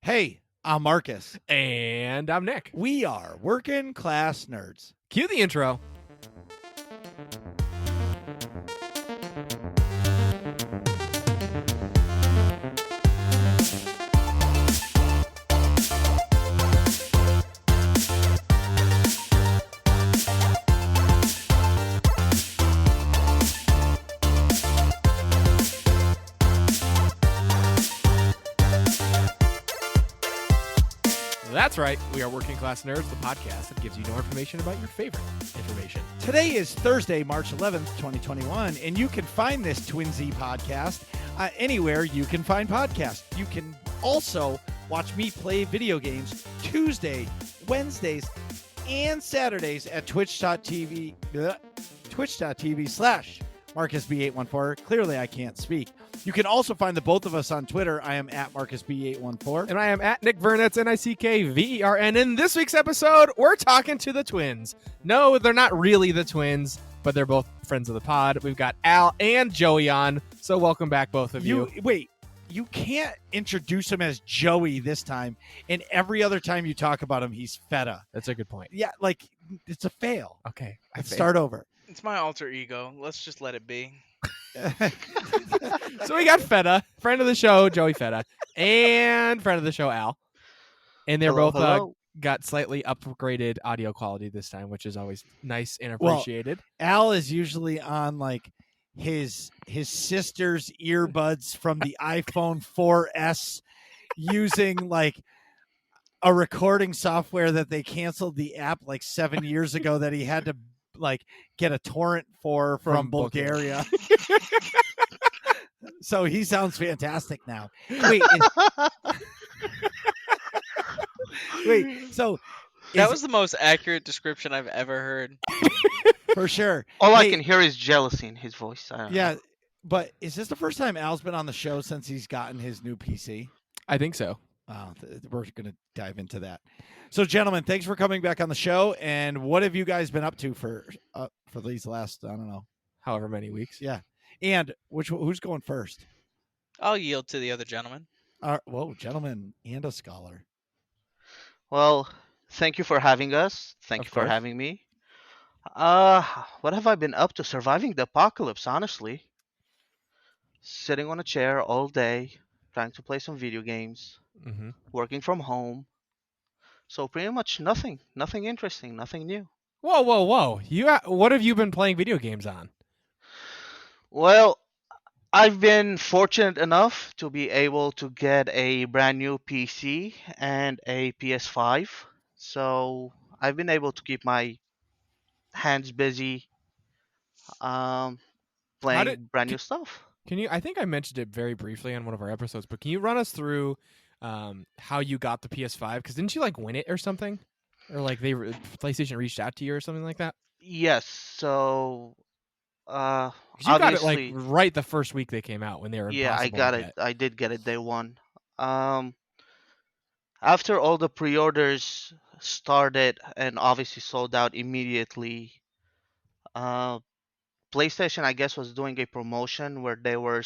Hey, I'm Marcus. And I'm Nick. We are working class nerds. Cue the intro. That's right. We are Working Class Nerds, the podcast that gives you no information about your favorite information. Today is Thursday, March 11th, 2021, and you can find this Twinsy podcast anywhere you can find podcasts. You can also watch me play video games Tuesday, Wednesdays, and Saturdays at twitch.tv/MarcusB814. Clearly, I can't speak. You can also find the both of us on Twitter. I am at MarcusB814. And I am at Nick Vern, that's NickVern. In this week's episode, we're talking to the twins. No, they're not really the twins, but they're both friends of the pod. We've got Al and Joey on, so welcome back, both of you. Wait, you can't introduce him as Joey this time, and every other time you talk about him, he's Fetta. That's a good point. Yeah, like, it's a fail. Okay. Let's start over. It's my alter ego. Let's just let it be. So we got Fetta, friend of the show, Joey Fetta, and friend of the show, Al. And they're both got slightly upgraded audio quality this time, which is always nice and appreciated. Al is usually on like his sister's earbuds from the iPhone 4S using like a recording software that they canceled the app like 7 years ago that he had to like get a torrent from Bulgaria. So he sounds fantastic now. Wait, so that was the most accurate description I've ever heard. For sure. All I can hear is jealousy in his voice. I don't know. But is this the first time Al's been on the show since he's gotten his new PC? I think so. We're going to dive into that. So, gentlemen, thanks for coming back on the show. And what have you guys been up to for these last, I don't know, however many weeks? Yeah. And who's going first? I'll yield to the other gentleman. Whoa, gentleman and a scholar. Well, thank you for having us. Thank you for having me. What have I been up to? Surviving the apocalypse, honestly. Sitting on a chair all day, trying to play some video games, working from home. So pretty much nothing interesting, nothing new. Whoa! What have you been playing video games on? Well, I've been fortunate enough to be able to get a brand new PC and a PS5. So I've been able to keep my hands busy playing brand new stuff. Can you? I think I mentioned it very briefly on one of our episodes, but can you run us through how you got the PS5? Because didn't you like win it or something, or like PlayStation reached out to you or something like that? Yes. So, you got it like right the first week they came out when they were. Yeah, I got it. I did get it day one. After all the pre-orders started and obviously sold out immediately, PlayStation, I guess, was doing a promotion where they were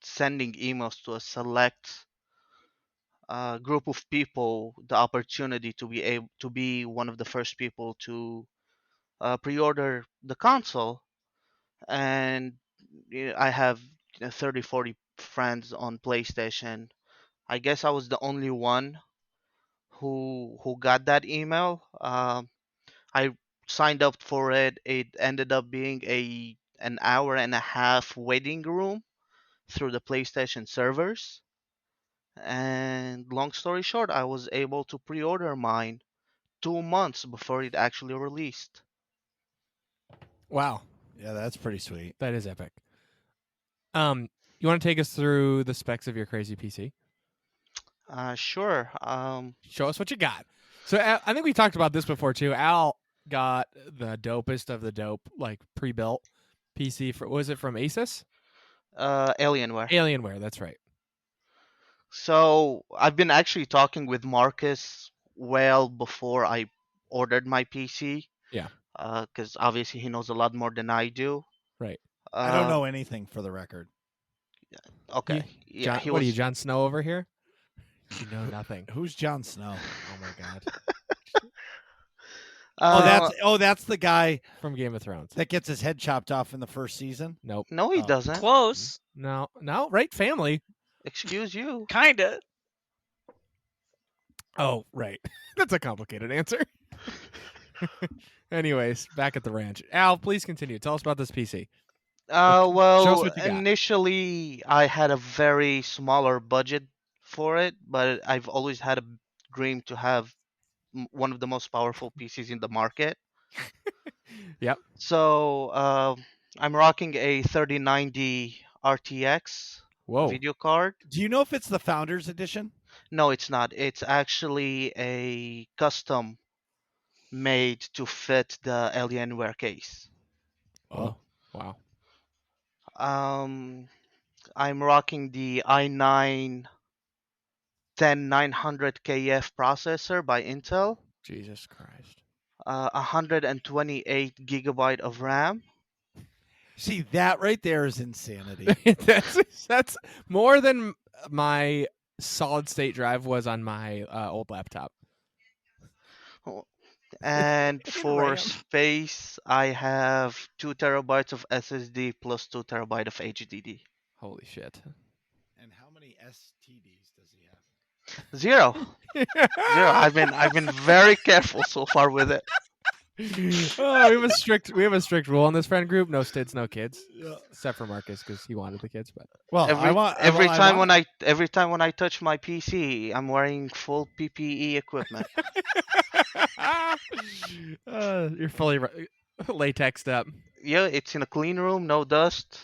sending emails to a select group of people the opportunity to be able to be one of the first people to pre-order the console. And I have 30, 40 friends on PlayStation. I guess I was the only one who got that email. I signed up for it. It ended up being an hour and a half waiting room through the PlayStation servers. And long story short, I was able to pre-order mine 2 months before it actually released. Wow. Yeah, that's pretty sweet. That is epic. You want to take us through the specs of your crazy PC? Sure. Show us what you got. So I think we talked about this before too. Al got the dopest of the dope, like pre-built PC. Was it from Asus? Alienware. Alienware, that's right. So I've been actually talking with Marcus well before I ordered my PC. Yeah. Because obviously he knows a lot more than I do. Right. I don't know anything, for the record. Okay. What are you, Jon Snow over here? You know nothing. Who's Jon Snow? Oh my god. Uh, That's the guy From Game of Thrones. that gets his head chopped off in the first season. Nope. no, he Oh. doesn't. Close. No. No. Right. Family. Excuse you. Kinda. Oh, right. That's a complicated answer. Anyways, back at the ranch. Al, please continue. Tell us about this PC. Show us Well, what you got. initially I had a very smaller budget for it, but I've always had a dream to have one of the most powerful PCs in the market. Yep. So I'm rocking a 3090 RTX Whoa. video card. Do you know if it's the Founders Edition? No, it's not. It's actually a custom made to fit the Alienware case. Oh. Wow. Um, I'm rocking the i9 10900KF processor by Intel, Jesus Christ. 128 gigabyte of RAM. See, that right there is insanity. that's more than my solid state drive was on my old laptop. And In for RAM. space, I have 2 terabytes of SSD plus 2 terabyte of HDD. Holy shit. And how many STDs does he have? Zero. Zero. I've been very careful so far with it. Oh, we have a strict rule in this friend group: no stids, no kids, except for Marcus because he wanted the kids. But Well, Every time when I touch my PC, I'm wearing full PPE equipment. You're fully latexed up. Yeah, it's in a clean room, no dust.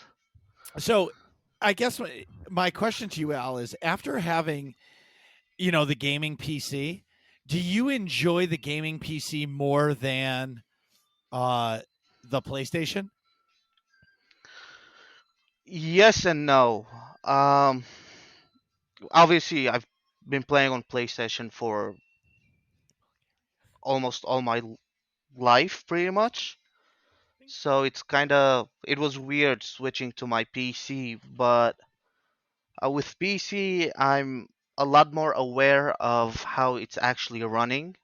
So, I guess my question to you, Al, is after having, the gaming PC, do you enjoy the gaming PC more than the PlayStation? Yes and no. Um, Obviously, I've been playing on PlayStation for almost all my life, pretty much. So it was weird switching to my PC, but with PC, I'm a lot more aware of how it's actually running.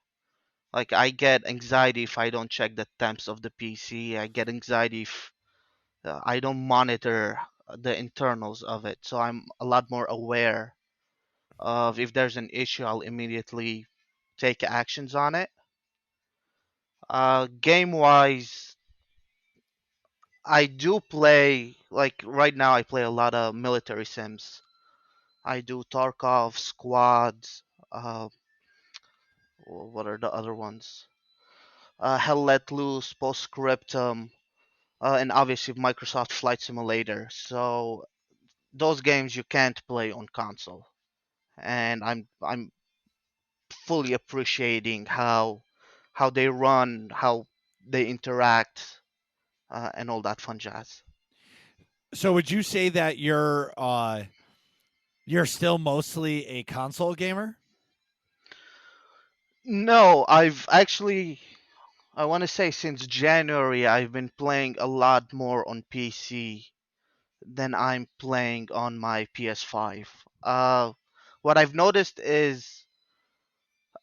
Like, I get anxiety if I don't check the temps of the PC. I get anxiety if I don't monitor the internals of it. So I'm a lot more aware of if there's an issue, I'll immediately take actions on it. Game wise, I do play, like right now, I play a lot of military sims. I do Tarkov, Squads, what are the other ones? Hell Let Loose, Postscriptum, and obviously Microsoft Flight Simulator. So those games you can't play on console, and I'm fully appreciating how they run, how they interact, and all that fun jazz. So, would you say that you're still mostly a console gamer? No, I want to say since January, I've been playing a lot more on PC than I'm playing on my PS5. What I've noticed is,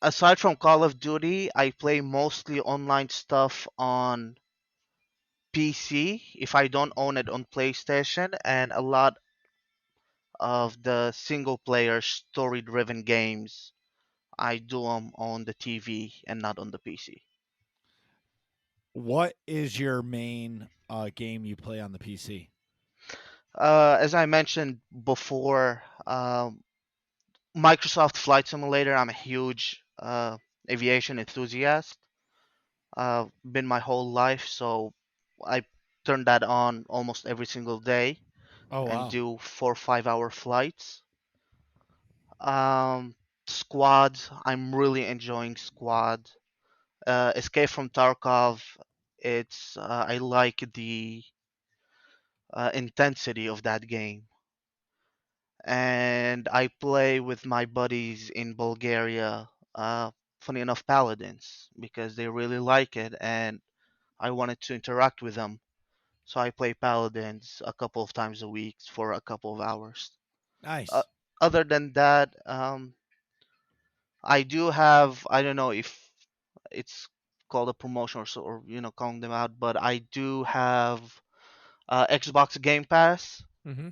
aside from Call of Duty, I play mostly online stuff on PC if I don't own it on PlayStation, and a lot of the single player story driven games I do them on the TV and not on the PC. What is your main game you play on the PC? As I mentioned before, Microsoft Flight Simulator, I'm a huge aviation enthusiast. Been my whole life, so I turn that on almost every single day Oh and wow! do 4 or 5 hour flights. Um, Squad, I'm really enjoying Squad. Escape from Tarkov, I like the intensity of that game, and I play with my buddies in Bulgaria. Funny enough, Paladins, because they really like it, and I wanted to interact with them. So I play Paladins a couple of times a week for a couple of hours. Uh, Nice. Other than that, I do have. I don't know if it's called a promotion or so, or calling them out, but I do have Xbox Game Pass. Mm-hmm.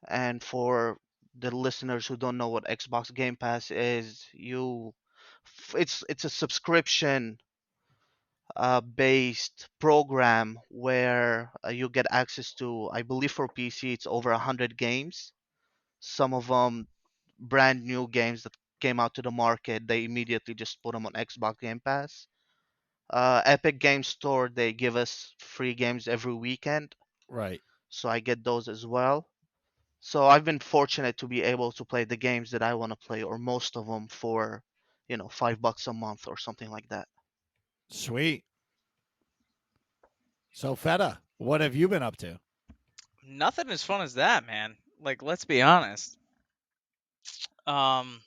And for the listeners who don't know what Xbox Game Pass is, it's a subscription based program where you get access to, I believe for PC it's over 100 games. Some of them brand new games that came out to the market, they immediately just put them on Xbox Game Pass. Epic Game Store, they give us free games every weekend, Right. so I get those as well. So I've been fortunate to be able to play the games that I want to play, or most of them, for $5 a month or something like that. Sweet. So Fetta, what have you been up to? Nothing as fun as that, man. Like, let's be honest. Um,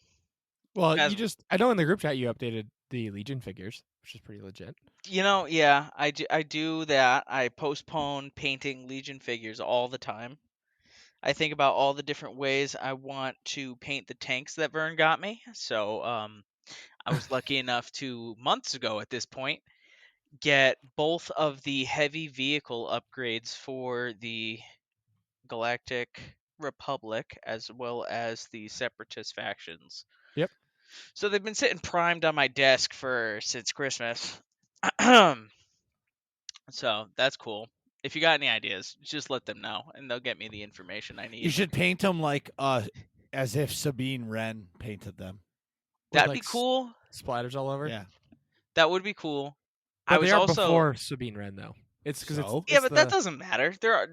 Well, as I know in the group chat you updated the Legion figures, which is pretty legit. yeah, I do that. I postpone painting Legion figures all the time. I think about all the different ways I want to paint the tanks that Vern got me. So, I was lucky enough to months ago at this point get both of the heavy vehicle upgrades for the Galactic Republic as well as the Separatist factions. Yep. So they've been sitting primed on my desk since Christmas. So that's cool. If you got any ideas, just let them know, and they'll get me the information I need. You should paint them like as if Sabine Wren painted them. With, That'd like, be cool. Splatters all over. Yeah. That would be cool. But I was they are also before Sabine Wren, though. It's because So? yeah, but that doesn't matter. There are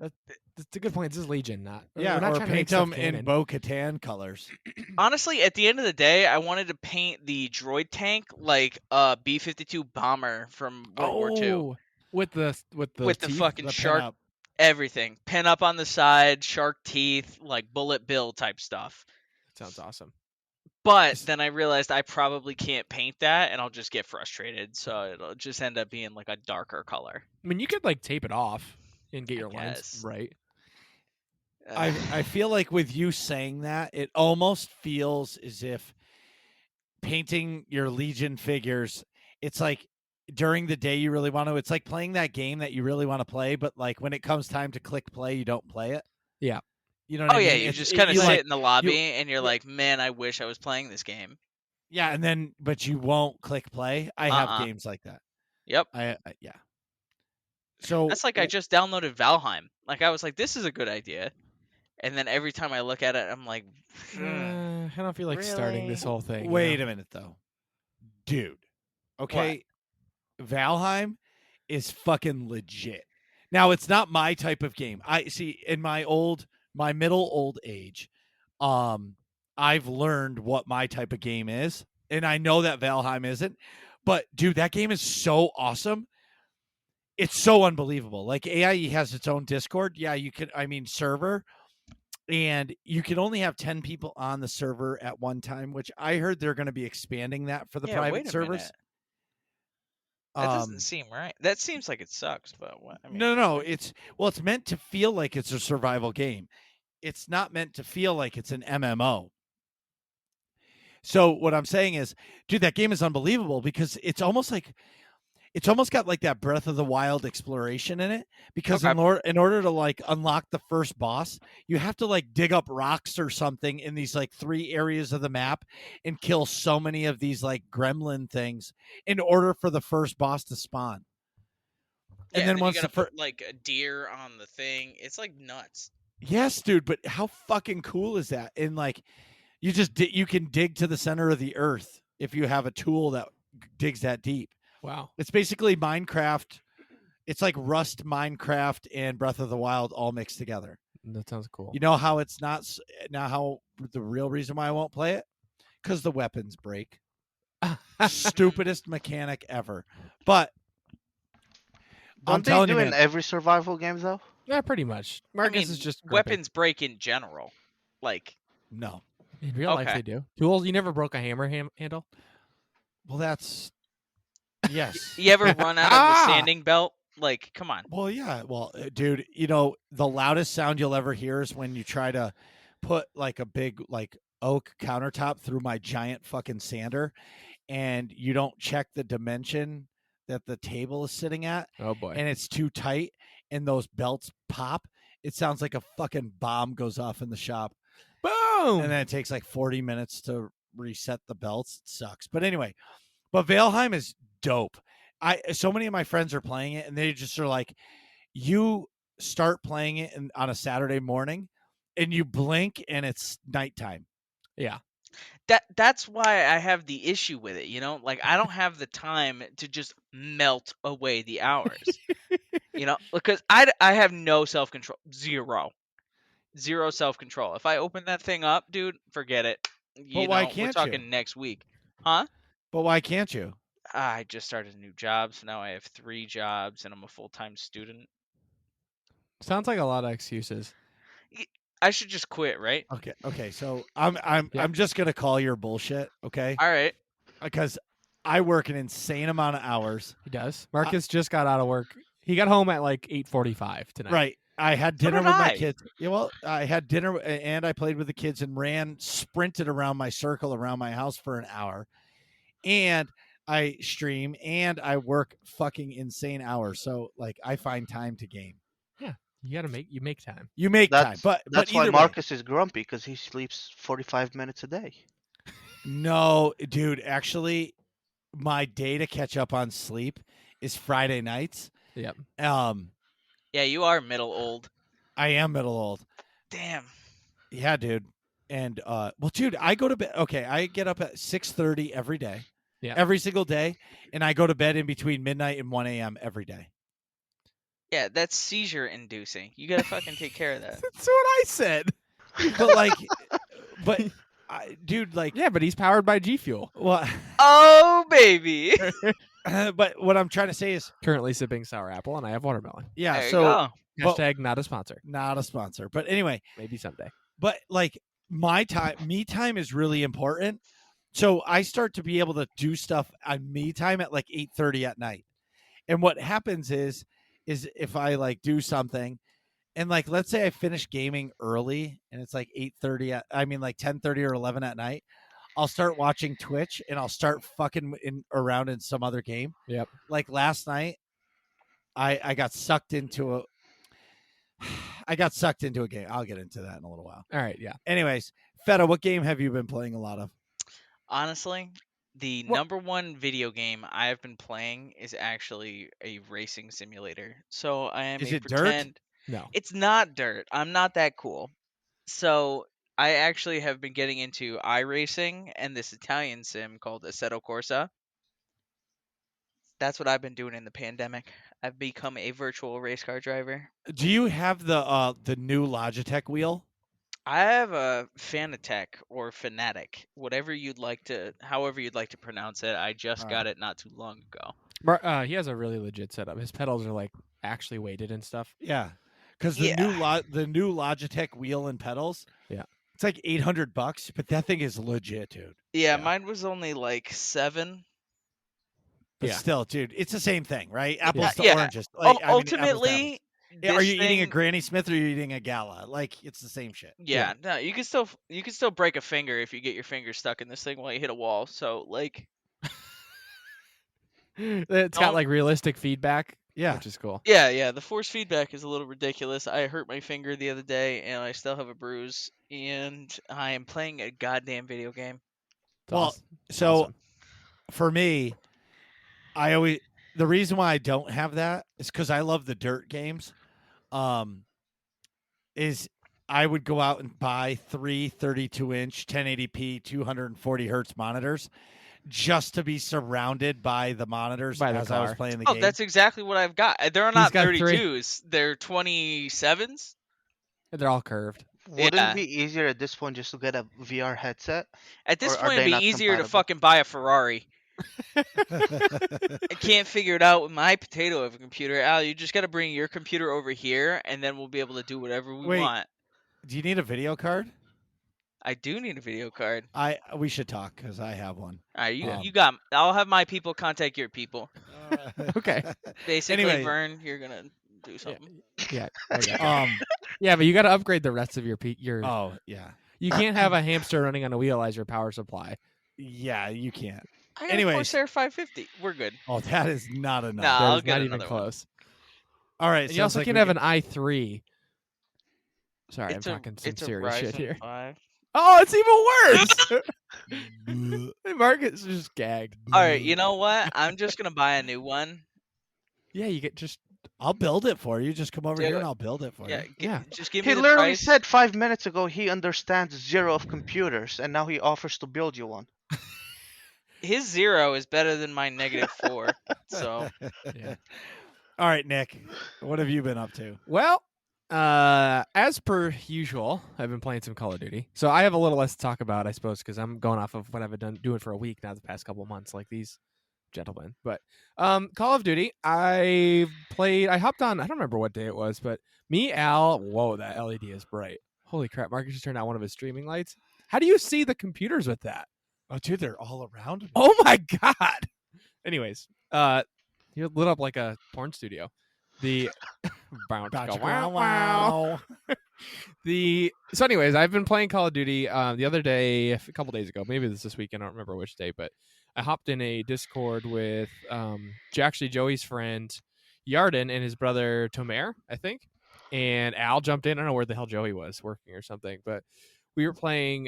It's a good point. This is Legion, not Yeah, we're not or trying to make paint stuff them in canon. Bo-Katan colors. honestly, at the end of the day, I wanted to paint the droid tank like a B-52 bomber from World War II. Oh, with the With the teeth? fucking The shark, pinup. everything, pin up on the side, shark teeth, like bullet bill type stuff. Sounds awesome. But then I realized I probably can't paint that, and I'll just get frustrated. So it'll just end up being like a darker color. I mean, you could like tape it off and get I your lines guess. right. I feel like with you saying that, it almost feels as if painting your Legion figures, it's like during the day you really want to. It's like playing that game that you really want to play, but like when it comes time to click play, you don't play it. Yeah. You know what Oh I yeah, mean? you It's- just kind of sit like- in the lobby, you- and you're like, man, I wish I was playing this game. yeah, and then but you won't click play. I have Uh-uh. games like that. Yep. Yeah. So That's like I just downloaded Valheim. Like I was like, this is a good idea. And then every time I look at it, I'm like, I don't feel like starting this Really? whole thing. wait a minute though, dude. Okay, Valheim is fucking legit. Now it's not my type of game. I see in my middle old age, I've learned what my type of game is, and I know that Valheim isn't. But dude, that game is so awesome. It's so unbelievable. Like AIE has its own Discord. Yeah, you can. I mean, server, and you can only have 10 people on the server at one time. Which I heard they're going to be expanding that for the yeah, private wait a servers. minute. That doesn't seem right. That seems like it sucks, but what? I mean, No. It's meant to feel like it's a survival game. It's not meant to feel like it's an MMO. So what I'm saying is, dude, that game is unbelievable because it's almost got like that Breath of the Wild exploration in it. Because Okay. in order to like unlock the first boss, you have to like dig up rocks or something in these like 3 areas of the map and kill so many of these like gremlin things in order for the first boss to spawn. yeah, and then once you the gotta put like a deer on the thing. It's like nuts. Yes, dude, but how fucking cool is that? And like, you can dig to the center of the earth if you have a tool that digs that deep. Wow. It's basically Minecraft. It's like Rust, Minecraft, and Breath of the Wild all mixed together. That sounds cool. You know how it's not now? How the real reason why I won't play it? Because the weapons break. Stupidest mechanic ever. But I'm Don't they telling do you, in man, every survival game though? Yeah, pretty much. I Marcus mean, is just grumpy. weapons break in general. Like, no. In real life, Okay. they do. Tools. You never broke a hammer handle. Well, that's yes. you ever run out of the sanding belt? Like, come on. Well, yeah. Well, dude, you know, the loudest sound you'll ever hear is when you try to put like a big like oak countertop through my giant fucking sander, and you don't check the dimension that the table is sitting at, Oh boy. and it's too tight, and those belts pop, it sounds like a fucking bomb goes off in the shop. Boom. And then it takes like 40 minutes to reset the belts. It sucks. But anyway, but Valheim is dope. So many of my friends are playing it, and they just are like, you start playing it on a Saturday morning, and you blink, and it's nighttime. Yeah. That's why I have the issue with it, you know? Like I don't have the time to just melt away the hours. You know, because I have no self-control. Zero self-control. If I open that thing up, dude, forget it. You why know, we're can't talking you? next week. Huh? But why can't you? I just started a new job, so now I have 3 jobs and I'm a full-time student. Sounds like a lot of excuses. I should just quit, right? Okay. So I'm just gonna call your bullshit, okay? All right. Because I work an insane amount of hours. He does. Marcus just got out of work. He got home at like 8:45 tonight. Right. I had So dinner did with my I. kids. Yeah, well, I had dinner and I played with the kids and sprinted around my circle around my house for an hour. And I stream and I work fucking insane hours. So like I find time to game. You gotta make time. You make time, but That's why either way, Marcus is grumpy, because he sleeps 45 minutes a day. no, dude. Actually, my day to catch up on sleep is Friday nights. Yep. Yeah, you are middle old. I am middle old. Damn. Yeah, dude. And well, dude, I go to bed. Okay, I get up at 6:30 every day. Yeah. Every single day, and I go to bed in between midnight and 1 a.m. every day. Yeah, that's seizure inducing. You gotta fucking take care of that. That's what I said. But like, dude, like, Yeah, but he's powered by G Fuel. well, Oh baby. but what I'm trying to say is, Currently sipping sour apple, and I have watermelon. yeah. There you So go. But- Hashtag not a sponsor. not a sponsor, but anyway, Maybe someday. but like my time, me time is really important. So I start to be able to do stuff on me time at like 8:30 at night. And what happens is if I like do something and like let's say I finish gaming early and it's like 8:30 like 10:30 or 11 at night, I'll start watching Twitch and I'll start fucking around in some other game. Yep. Like last night I got sucked into a game. I'll get into that in a little while. All right. Yeah. Anyways, Fetta, what game have you been playing a lot of? Honestly, the What- number one video game I've been playing is actually a racing simulator. So I am Is a it dirt? pretend. No. It's not dirt. I'm not that cool. So I actually have been getting into iRacing and this Italian sim called Assetto Corsa. That's what I've been doing in the pandemic. I've become a virtual race car driver. Do you have the new Logitech wheel? I have a Fanatec or Fanatic, however you'd like to pronounce it. I just got it not too long ago. He has a really legit setup. His pedals are like actually weighted and stuff. Yeah, because the new Logitech wheel and pedals. Yeah. it's like $800, but that thing is legit, dude. Yeah, Yeah. mine was only like 7. But Yeah. still, dude, it's the same thing, right? Apples to Yeah. oranges. Ul- Like, I mean, apples to apples. ultimately, Yeah, are this you eating a thing- Granny Smith or are you eating a Gala? Like, it's the same shit. Yeah, no, you can still break a finger if you get your finger stuck in this thing while you hit a wall. So like, It's got Don't- like realistic feedback. Yeah. Which is cool. yeah, the force feedback is a little ridiculous. I hurt my finger the other day and I still have a bruise, and I am playing a goddamn video game. It's Well, awesome. So Awesome. for me, the reason why I don't have that is because I love the dirt games. Is I would go out and buy 3 32-inch 1080p 240 hertz monitors just to be surrounded by the monitors By the as I was car. playing the Oh, game. that's exactly what I've got. They're He's not got 3. 32s. They're 27s. They're all curved. Wouldn't Yeah. it be easier at this point just to get a VR headset? At this Or are point, it'd they be not easier to compatible? fucking buy a Ferrari. I can't figure it out with my potato of a computer. Al, you just got to bring your computer over here, and then we'll be able to do whatever we Wait. want. Do you need a video card? I do need a video card. We should talk because I have one. All right, Um, you got. I'll have my people contact your people. Okay. Basically, Anyway. Vern, you're gonna do something. Yeah. Okay. um. Yeah, but you got to upgrade the rest of your your. Oh yeah. You can't have a hamster running on a wheel as your power supply. Yeah, you can't. I got a Anyways. Corsair 550. We're good. Oh, that is not enough. Nah, That I'll is get not even another one. close. All right. And you also can have an i3. Sorry, I'm talking some It's a serious shit Ryzen here. 5. Oh, it's even worse. Marcus just gagged. All right, you know what? I'm just gonna buy a new one. Yeah, you get just I'll build it for you. Just come over Do here it. and I'll build it for Yeah, you. Yeah. just give He me the literally price. said 5 minutes ago he understands zero of computers, and now he offers to build you one. His 0 is better than my -4. So yeah. All right, Nick. What have you been up to? Well, as per usual, I've been playing some Call of Duty, so I have a little less to talk about, I suppose, because I'm going off of what I've been doing for a week now, the past couple of months, like these gentlemen. But Call of Duty, I hopped on. I don't remember what day it was, but me, Al. Whoa, that LED is bright. Holy crap! Marcus just turned on one of his streaming lights. How do you see the computers with that? Oh, dude, they're all around me. Oh my god. Anyways, you lit up like a porn studio. The bounce go wow wow. So anyways, I've been playing Call of Duty the other day, a couple days ago, maybe this weekend, I don't remember which day, but I hopped in a Discord with actually Joey's friend Yarden and his brother Tomer, I think. And Al jumped in. I don't know where the hell Joey was, working or something, but we were playing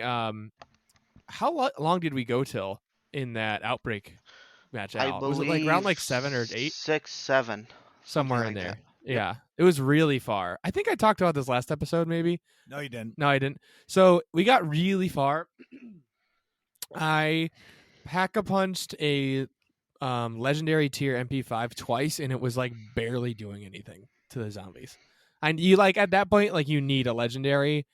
how long did we go till in that outbreak match, I Al? believe Was it like around like 7 or 8? 6, 7, Somewhere something in like there. that. Yeah. It was really far. I think I talked about this last episode, maybe. No, you didn't. No, I didn't. So we got really far. I pack-a-punched a legendary tier MP5 twice, and it was like barely doing anything to the zombies. And you like at that point, like you need a legendary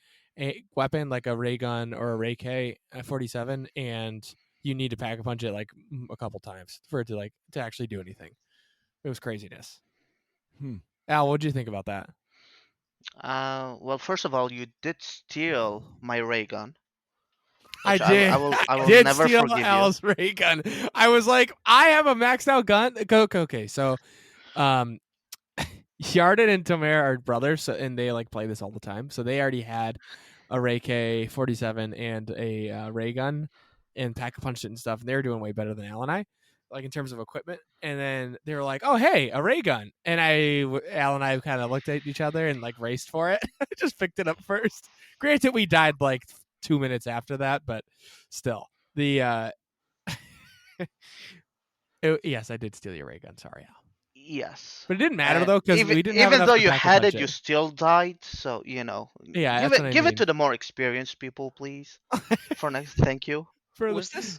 weapon, like a ray gun or a ray K 47, and you need to pack-a-punch it like a couple times for it to actually do anything. It was craziness. Al, what did you think about that? Well, first of all, you did steal my ray gun. I which did. I will did never steal forgive Al's ray gun. I was like, I have a maxed out gun. Okay. So, Yarden and Tomer are brothers, and they like play this all the time. So they already had a Ray K-47 and a ray gun, and pack a punched it and stuff. And they were doing way better than Al and I, like in terms of equipment. And then they were like, "Oh, hey, a ray gun!" And Al and I kind of looked at each other and like raced for it. Just picked it up first. Granted, we died like 2 minutes after that, but still, the yes, I did steal your ray gun. Sorry, Al. Yes. But it didn't matter though, because we didn't have even enough though to you pack a had punch it, you still died. So Yeah, give that's what I give mean. it to the more experienced people, please. For next, thank you. was this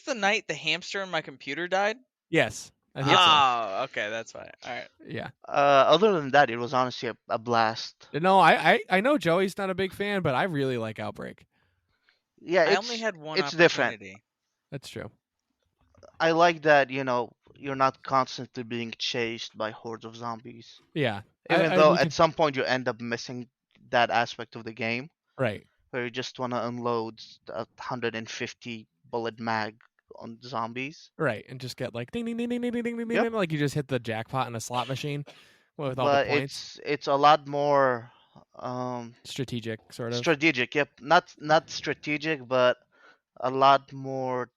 the night the hamster in my computer died? Yes, I think so. Oh, okay, that's fine. All right. Yeah. Other than that, it was honestly a blast. No, I know Joey's not a big fan, but I really like Outbreak. Yeah, I only had one it's different. opportunity. That's true. I like that you're not constantly being chased by hordes of zombies. Yeah. Even though at some point you end up missing that aspect of the game, Right. where you just want to unload a 150 bullet mag on zombies. Right, and just get like ding ding ding ding ding ding ding ding, Yep. ding, like you just hit the jackpot in a slot machine with all the But points. it's a lot more Strategic, sort of. strategic. Yep, not strategic, but a lot more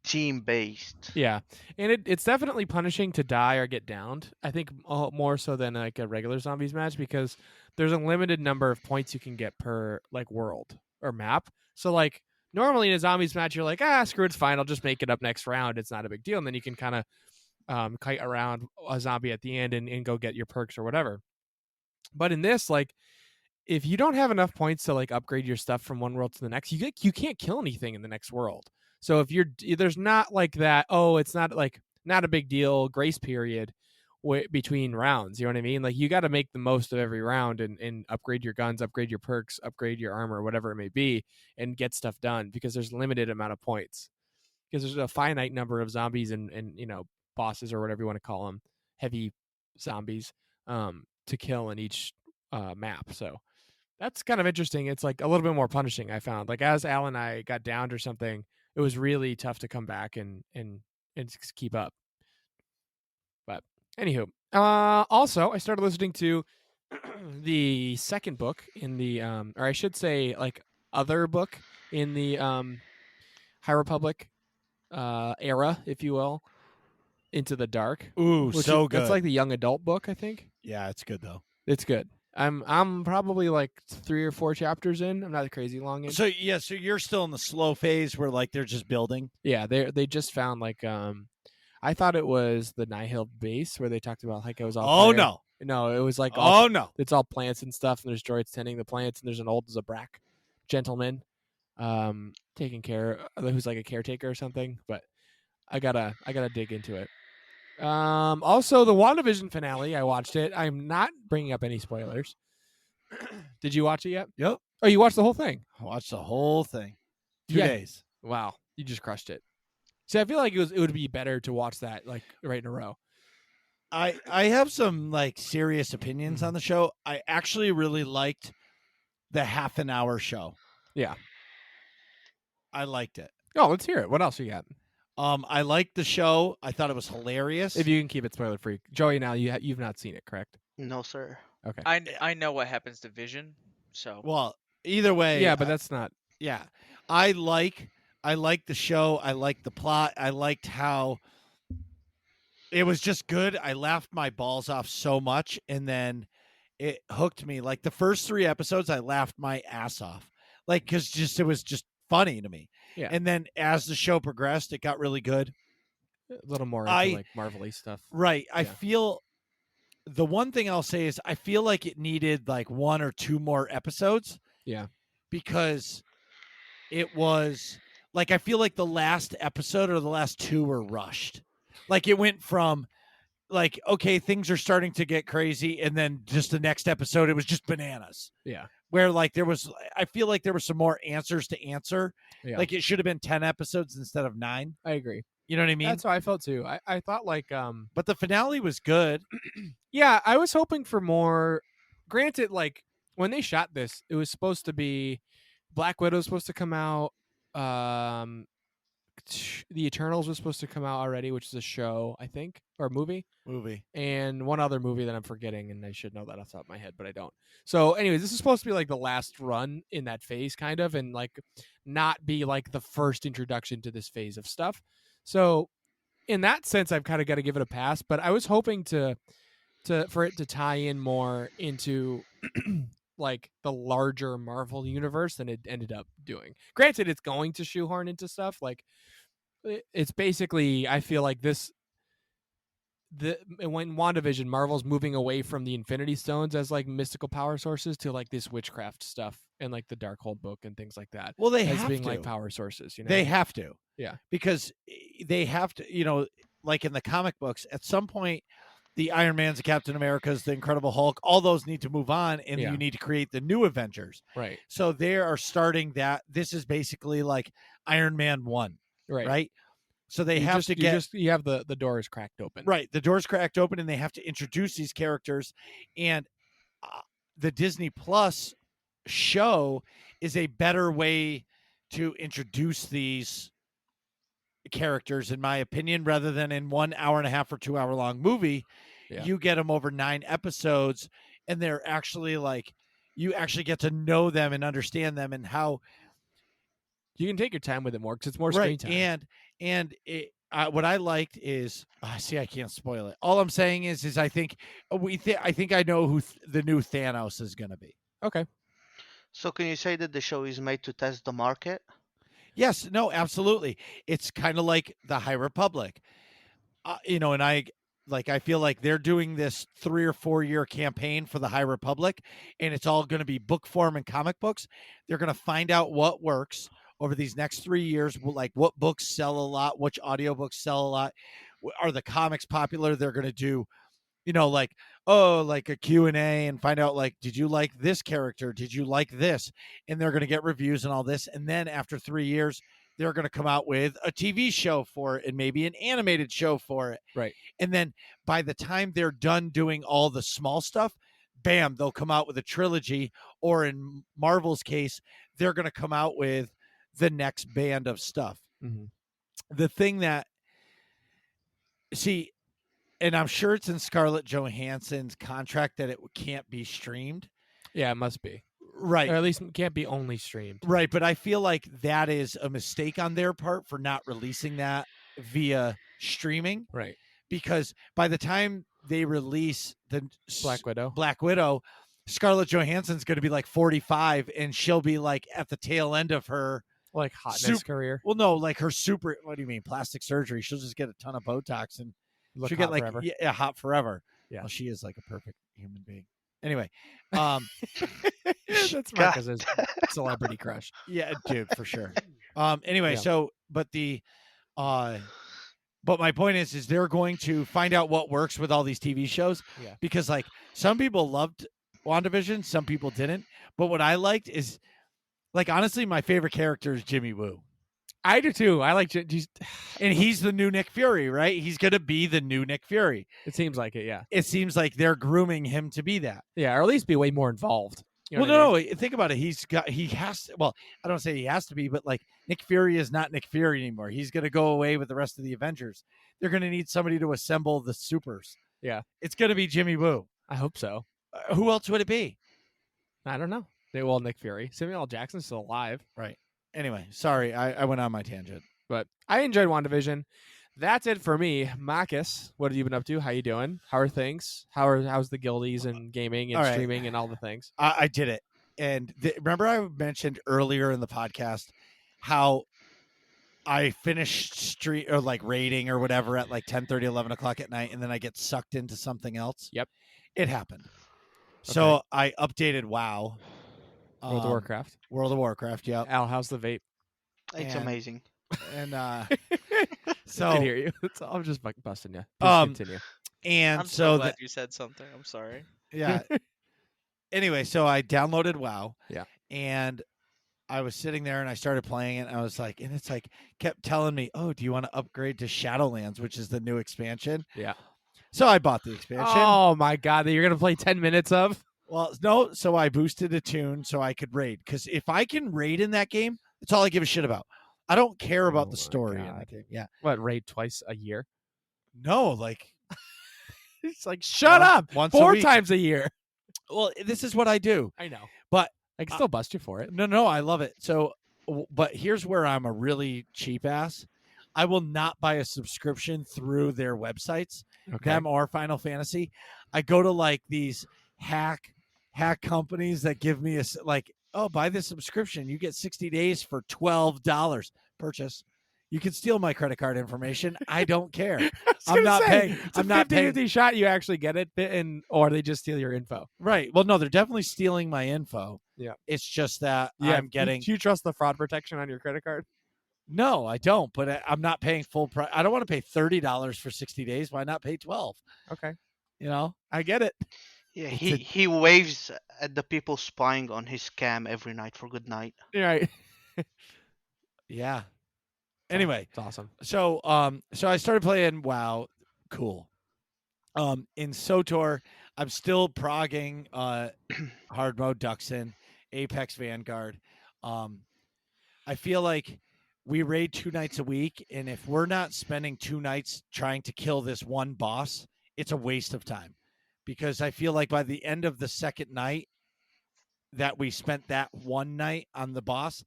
team based. Yeah, and it's definitely punishing to die or get downed. I think more so than like a regular zombies match, because there's a limited number of points you can get per like world or map. So like normally in a zombies match, you're like, screw it, it's fine. I'll just make it up next round. It's not a big deal, and then you can kind of kite around a zombie at the end and go get your perks or whatever. But in this, like, if you don't have enough points to like upgrade your stuff from one world to the next, you can't kill anything in the next world. So if there's not like that, it's not a big deal grace period between rounds. You know what I mean? Like you got to make the most of every round and upgrade your guns, upgrade your perks, upgrade your armor, whatever it may be, and get stuff done, because there's limited amount of points. Because there's a finite number of zombies and bosses or whatever you want to call them, heavy zombies, to kill in each map. So that's kind of interesting. It's like a little bit more punishing, I found. Like as Al and I got downed or something, it was really tough to come back and keep up. But anywho, also I started listening to the second book in the or I should say like other book in the High Republic era, if you will, Into the Dark. Ooh, so good. That's like the young adult book, I think. Yeah, it's good though. It's good. I'm probably like 3 or 4 chapters in. I'm not crazy long in. So you're still in the slow phase where like they're just building. Yeah, they just found like I thought it was the Nihil base where they talked about like it was all. Oh no, no, it was like oh no. it's all plants and stuff, and there's droids tending the plants, and there's an old Zabrak gentleman taking care, who's like a caretaker or something. But I gotta dig into it. Also, the WandaVision finale, I watched it. I'm not bringing up any spoilers. Did you watch it yet? Yep. Oh, you watched the whole thing? I watched the whole thing. 2 Yeah. days. Wow, you just crushed it. See, I feel like it would be better to watch that like right in a row. I have some like serious opinions on the show. I actually really liked the half an hour show. Yeah. I liked it. Oh, let's hear it. What else you got? I liked the show. I thought it was hilarious. If you can keep it spoiler free, Joey. Now you've not seen it, correct? No, sir. Okay. I know what happens to Vision, so Well, either way. Yeah, but that's not. Yeah. I like the show. I liked the plot. I liked how it was just good. I laughed my balls off so much, and then it hooked me. Like the first 3 episodes, I laughed my ass off. Like, because it was just funny to me. Yeah. And then as the show progressed, it got really good. A little more into like Marvel-y stuff. Right. I Yeah. feel the one thing I'll say is I feel like it needed like 1 or 2 more episodes. Yeah. Because it was like I feel like the last episode or the last 2 were rushed. Like it went from like, okay, things are starting to get crazy, and then just the next episode it was just bananas. Yeah. Where like I feel like there were some more answers to answer. Yeah. Like it should have been 10 episodes instead of 9. I agree. You know what I mean? That's how I felt too. I thought like But the finale was good. yeah, I was hoping for more. Granted, like when they shot this, it was supposed to be Black Widow was supposed to come out. The Eternals was supposed to come out already, which is a show, I think, or a movie, and one other movie that I'm forgetting, and I should know that off the top of my head, but I don't. So, anyways, this is supposed to be like the last run in that phase, kind of, and like not be like the first introduction to this phase of stuff. So, in that sense, I've kind of got to give it a pass. But I was hoping for it to tie in more into like the larger Marvel universe than it ended up doing. Granted, it's going to shoehorn into stuff like it's basically, I feel like when WandaVision, Marvel's moving away from the Infinity Stones as like mystical power sources to like this witchcraft stuff and like the Darkhold book and things like that. Well, they as have being to. like power sources, you know. They have to. Yeah. Because they have to, you know, like in the comic books, at some point the Iron Mans, the Captain Americas, the Incredible Hulk, all those need to move on, and Yeah. you need to create the new Avengers. Right. So they are starting that. This is basically like Iron Man 1, right? So they have to get you have the doors cracked open. right. The doors cracked open, and they have to introduce these characters. And the Disney Plus show is a better way to introduce these characters, in my opinion, rather than in 1 hour and a half or 2 hour long movie. Yeah. You get them over 9 episodes, and they're actually like you actually get to know them and understand them and how you can take your time with it more because it's more screen time. And what I liked is see, I can't spoil it. All I'm saying is I think I think I know who the new Thanos is going to be. Okay. So can you say that the show is made to test the market? Yes, no, absolutely. It's kind of like the High Republic, you know, and I feel like they're doing this 3 or 4 year campaign for the High Republic, and it's all going to be book form and comic books. They're going to find out what works over these next 3 years, like what books sell a lot, which audiobooks sell a lot. Are the comics popular? They're going to do, you know, like, like a Q&A and find out, like, did you like this character? Did you like this? And they're going to get reviews and all this. And then after 3 years, they're going to come out with a TV show for it and maybe an animated show for it. Right. And then by the time they're done doing all the small stuff, bam, they'll come out with a trilogy. Or in Marvel's case, they're going to come out with the next band of stuff. Mm-hmm. The thing that, see, and I'm sure it's in Scarlett Johansson's contract that it can't be streamed. Yeah, it must be. Right. Or at least can't be only streamed. Right, but I feel like that is a mistake on their part for not releasing that via streaming, Right. because by the time they release the Black Widow. Scarlett Johansson's going to be like 45, and she'll be like at the tail end of her Like hotness career. Well, no, like her super. What do you mean, plastic surgery? She'll just get a ton of Botox and Look she'll hot get like forever. yeah, hot forever. Yeah. Well, she is like a perfect human being. Anyway, That's Marcus's celebrity crush. yeah, dude, for sure. Anyway, Yeah. so but my point is they're going to find out what works with all these TV shows. Yeah. Because like some people loved WandaVision, some people didn't. But what I liked is, like, honestly, my favorite character is Jimmy Woo. I do too. I like And he's the new Nick Fury, right? He's going to be the new Nick Fury. It seems like it, yeah. It seems like they're grooming him to be that. Yeah, or at least be way more involved. You know Well, what I mean? no, think about it. He has to, well, I don't say he has to be, but like Nick Fury is not Nick Fury anymore. He's going to go away with the rest of the Avengers. They're going to need somebody to assemble the supers. Yeah. It's going to be Jimmy Woo. I hope so. Who else would it be? I don't know. Well, Nick Fury. Samuel L. Jackson's still alive. Right. Anyway, sorry, I went on my tangent. But I enjoyed WandaVision. That's it for me. Marcus, what have you been up to? How you doing? How are things? How's the guildies and gaming and All right. streaming and all the things? I did it. And remember I mentioned earlier in the podcast how I finished raiding or whatever at like 10:30, 11 o'clock at night, and then I get sucked into something else? Yep. It happened. So I updated WoW. World of Warcraft. World of Warcraft, yep. Al, how's the vape? It's And- amazing. And I so can hear you. I'm just busting you. Please continue. and I'm so glad you said something. I'm sorry. yeah. Anyway, so I downloaded WoW. Yeah. And I was sitting there and I started playing it. And I was like, and it's like kept telling me, "Oh, do you want to upgrade to Shadowlands, which is the new expansion?" Yeah. So I bought the expansion. Oh my god, that you're gonna play 10 minutes of? Well, no, so I boosted a tune so I could raid. Because if I can raid in that game, that's all I give a shit about. I don't care about Oh the my story in God. that game. Yeah. What, raid twice a year? No, like It's like, shut up! once a 4 week. times a year. Well, this is what I do. I know. But I can still bust you for it. No, I love it. So, but here's where I'm a really cheap ass. I will not buy a subscription through their websites, them or Final Fantasy. I go to like these hack companies that give me buy this subscription. You get 60 days for $12. Purchase. You can steal my credit card information. I don't care. I'm not paying. It's I'm a not 50-50 paying. shot you actually get it, or they just steal your info. Right. Well, no, they're definitely stealing my info. Yeah. It's just that Yeah, I'm getting. Do you trust the fraud protection on your credit card? No, I don't. But I'm not paying full price. I don't want to pay $30 for 60 days. Why not pay 12? Okay. You know, I get it. Yeah, It's he waves at the people spying on his cam every night for good night. You're right. yeah. Anyway, It's awesome. so I started playing WoW. Cool. In SOTOR, I'm still progging hard mode Duxon, Apex Vanguard. I feel like we raid 2 nights a week, and if we're not spending 2 nights trying to kill this one boss, it's a waste of time. Because I feel like by the end of the second night that we spent that one night on the boss,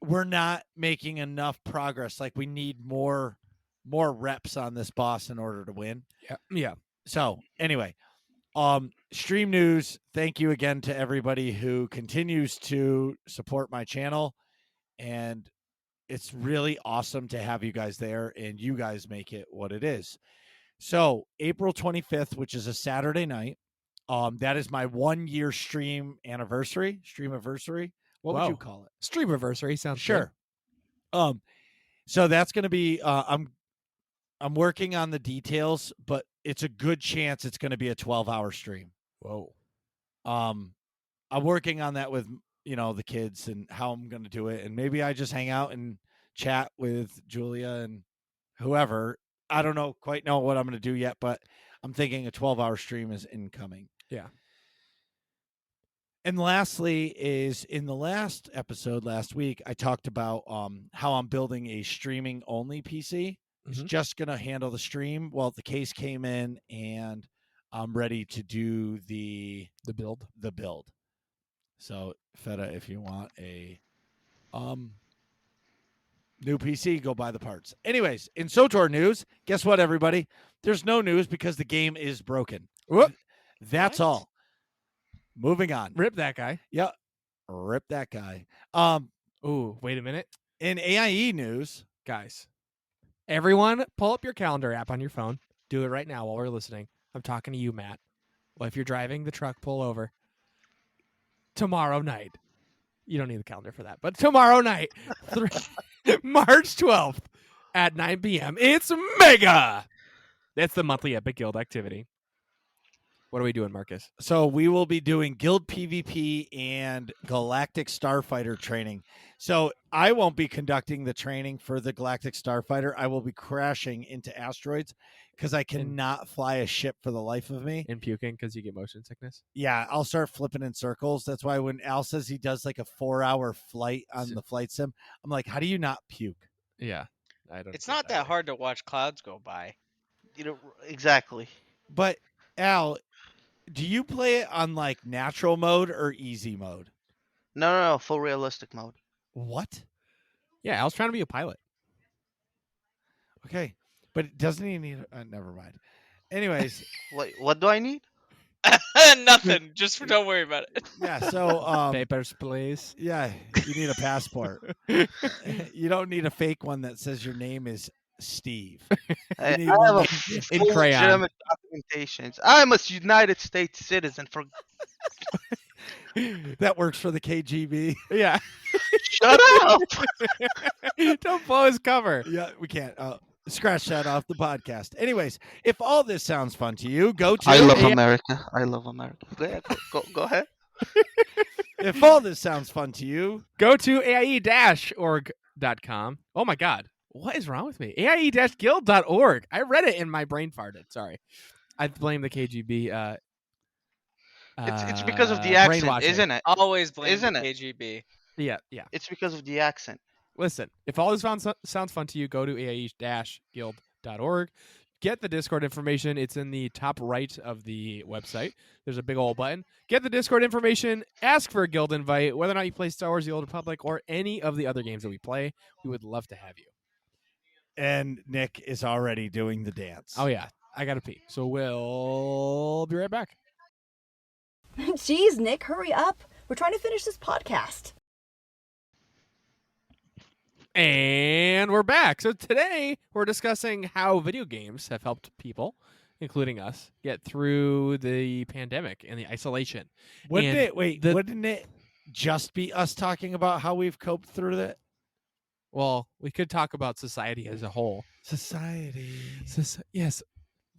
we're not making enough progress. Like we need more reps on this boss in order to win. Yeah. So anyway, stream news. Thank you again to everybody who continues to support my channel. And it's really awesome to have you guys there, and you guys make it what it is. So April 25th, which is a Saturday night, that is my 1-year stream anniversary. What would you call it? Streamiversary sounds Sure. So that's going to be. I'm working on the details, but it's a good chance it's going to be a 12-hour stream. good. Whoa. I'm working on that with the kids and how I'm going to do it, and maybe I just hang out and chat with Julia and whoever. I don't quite know what I'm going to do yet, but I'm thinking a 12-hour stream is incoming. Yeah. And lastly is in the last episode last week, I talked about how I'm building a streaming only PC. It's Mhm. just going to handle the stream. Well, the case came in and I'm ready to do the The build. build. So Fetta, if you want a new PC, go buy the parts. Anyways, in SOTOR news, guess what, everybody? There's no news because the game is broken. Whoop. That's What? all. Moving on. Rip that guy. Yep. Rip that guy. Ooh, wait a minute. In AIE news, Guys, everyone pull up your calendar app on your phone. Do it right now while we're listening. I'm talking to you, Matt. Well, if you're driving the truck, pull over. Tomorrow night. You don't need the calendar for that. But tomorrow night, March 12th at 9 p.m., it's Mega. That's the monthly Epic Guild activity. What are we doing, Marcus? so we will be doing Guild PvP and Galactic Starfighter training. So I won't be conducting the training for the Galactic Starfighter. I will be crashing into asteroids because I cannot fly a ship for the life of me. And puking because you get motion sickness? Yeah, I'll start flipping in circles. That's why when Al says he does like a 4-hour flight on the flight sim, I'm like, how do you not puke? Yeah. I don't. It's not that hard to watch clouds go by. Exactly. But Al, do you play it on like natural mode or easy mode? No, full realistic mode. What? Yeah, I was trying to be a pilot. Okay, but doesn't he need? Never mind. Anyways, Wait, what do I need? Nothing. Just don't worry about it. yeah. So, Papers, please. yeah, you need a passport. You don't need a fake one that says your name is Steve. I need have one a that- in full crayon. legitimate documentations. I'm a United States citizen. For That works for the KGB. Yeah. shut up. Don't blow his cover. Yeah, we can't. Scratch that off the podcast. Anyways, if all this sounds fun to you, go to. I love America. I love America. Go ahead. If all this sounds fun to you, Go to aie-org.com. Oh my God. What is wrong with me? aie-guild.org. I read it and my brain farted. Sorry. I blame the KGB. It's because of the accent, brainwashing. isn't it? Always blame Isn't the it? KGB. Yeah. It's because of the accent. Listen, if all this sounds fun to you, go to aie-guild.org. Get the Discord information. It's in the top right of the website. There's a big old button. Get the Discord information. Ask for a guild invite. Whether or not you play Star Wars: The Old Republic or any of the other games that we play, we would love to have you. and Nick is already doing the dance. Oh yeah, I gotta pee. So we'll be right back. Jeez, Nick, hurry up. We're trying to finish this podcast. And we're back. So today we're discussing how video games have helped people, including us, get through the pandemic and the isolation. Wouldn't And it? Wait, the- wouldn't it just be us talking about how we've coped through that? Well, we could talk about society as a whole. Society. Yes,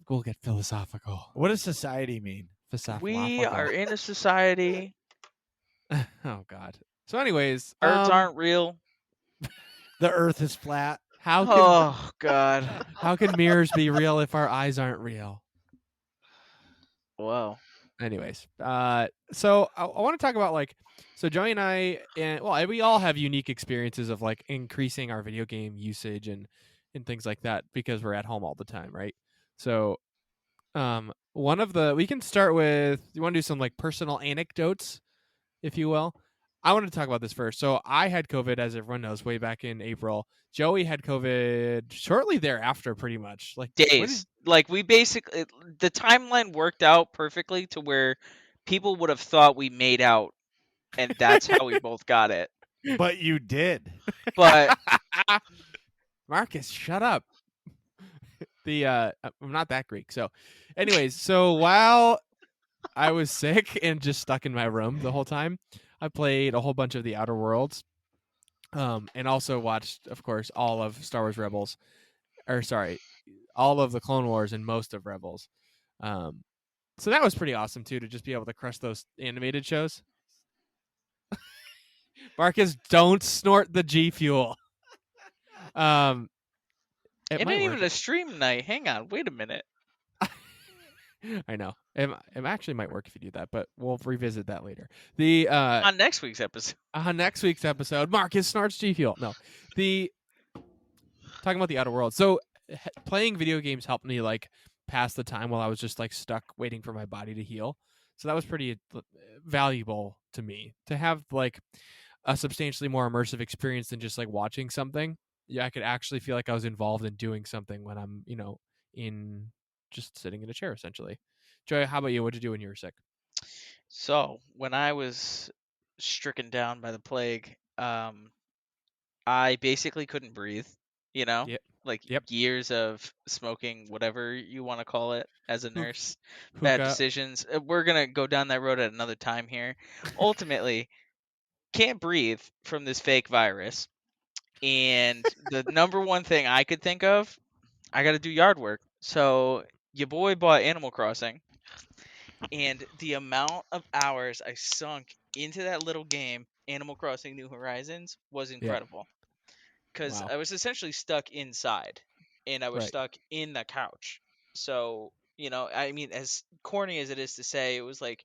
we'll get philosophical. What does society mean? We are in a society. Oh God. So, anyways, Birds aren't real. The Earth is flat. How can Oh God. how can mirrors be real if our eyes aren't real? Whoa. Anyways, so I want to talk about so Joey and I, and well, we all have unique experiences of like increasing our video game usage and things like that because we're at home all the time, right? So, we can start with. You want to do some like personal anecdotes, if you will. I wanted to talk about this first. So I had COVID, as everyone knows, way back in April. Joey had COVID shortly thereafter, pretty much like Days. Like we basically, the timeline worked out perfectly to where people would have thought we made out, and that's how we both got it. But you did. But Marcus, shut up. I'm not that Greek. So, anyways, so while I was sick and just stuck in my room the whole time, I played a whole bunch of the Outer Worlds, and also watched, of course, all of Star Wars Rebels, all of the Clone Wars and most of Rebels. So that was pretty awesome too, to just be able to crush those animated shows. Marcus, don't snort the G Fuel. it might ain't work. even a stream night. Hang on, wait a minute. I know. It actually might work if you do that, but we'll revisit that later. On next week's episode. On next week's episode, Marcus snorts G Fuel. No, talking about the Outer Worlds. So playing video games helped me like pass the time while I was just like stuck waiting for my body to heal. So that was pretty valuable to me to have like a substantially more immersive experience than just like watching something. Yeah, I could actually feel like I was involved in doing something when I'm, in just sitting in a chair essentially. Joy, how about you? What'd you do when you were sick? So when I was stricken down by the plague, I basically couldn't breathe. You know, Yep. like Yep. years of smoking, whatever you want to call it, as a nurse, bad Hookah. decisions. We're gonna go down that road at another time here. Ultimately, can't breathe from this fake virus, and the number one thing I could think of, I got to do yard work. So your boy bought Animal Crossing, and the amount of hours I sunk into that little game, Animal Crossing New Horizons, was Yeah. incredible. Because Wow. I was essentially stuck inside, and I was Right. stuck in the couch. So, I mean, as corny as it is to say, it was like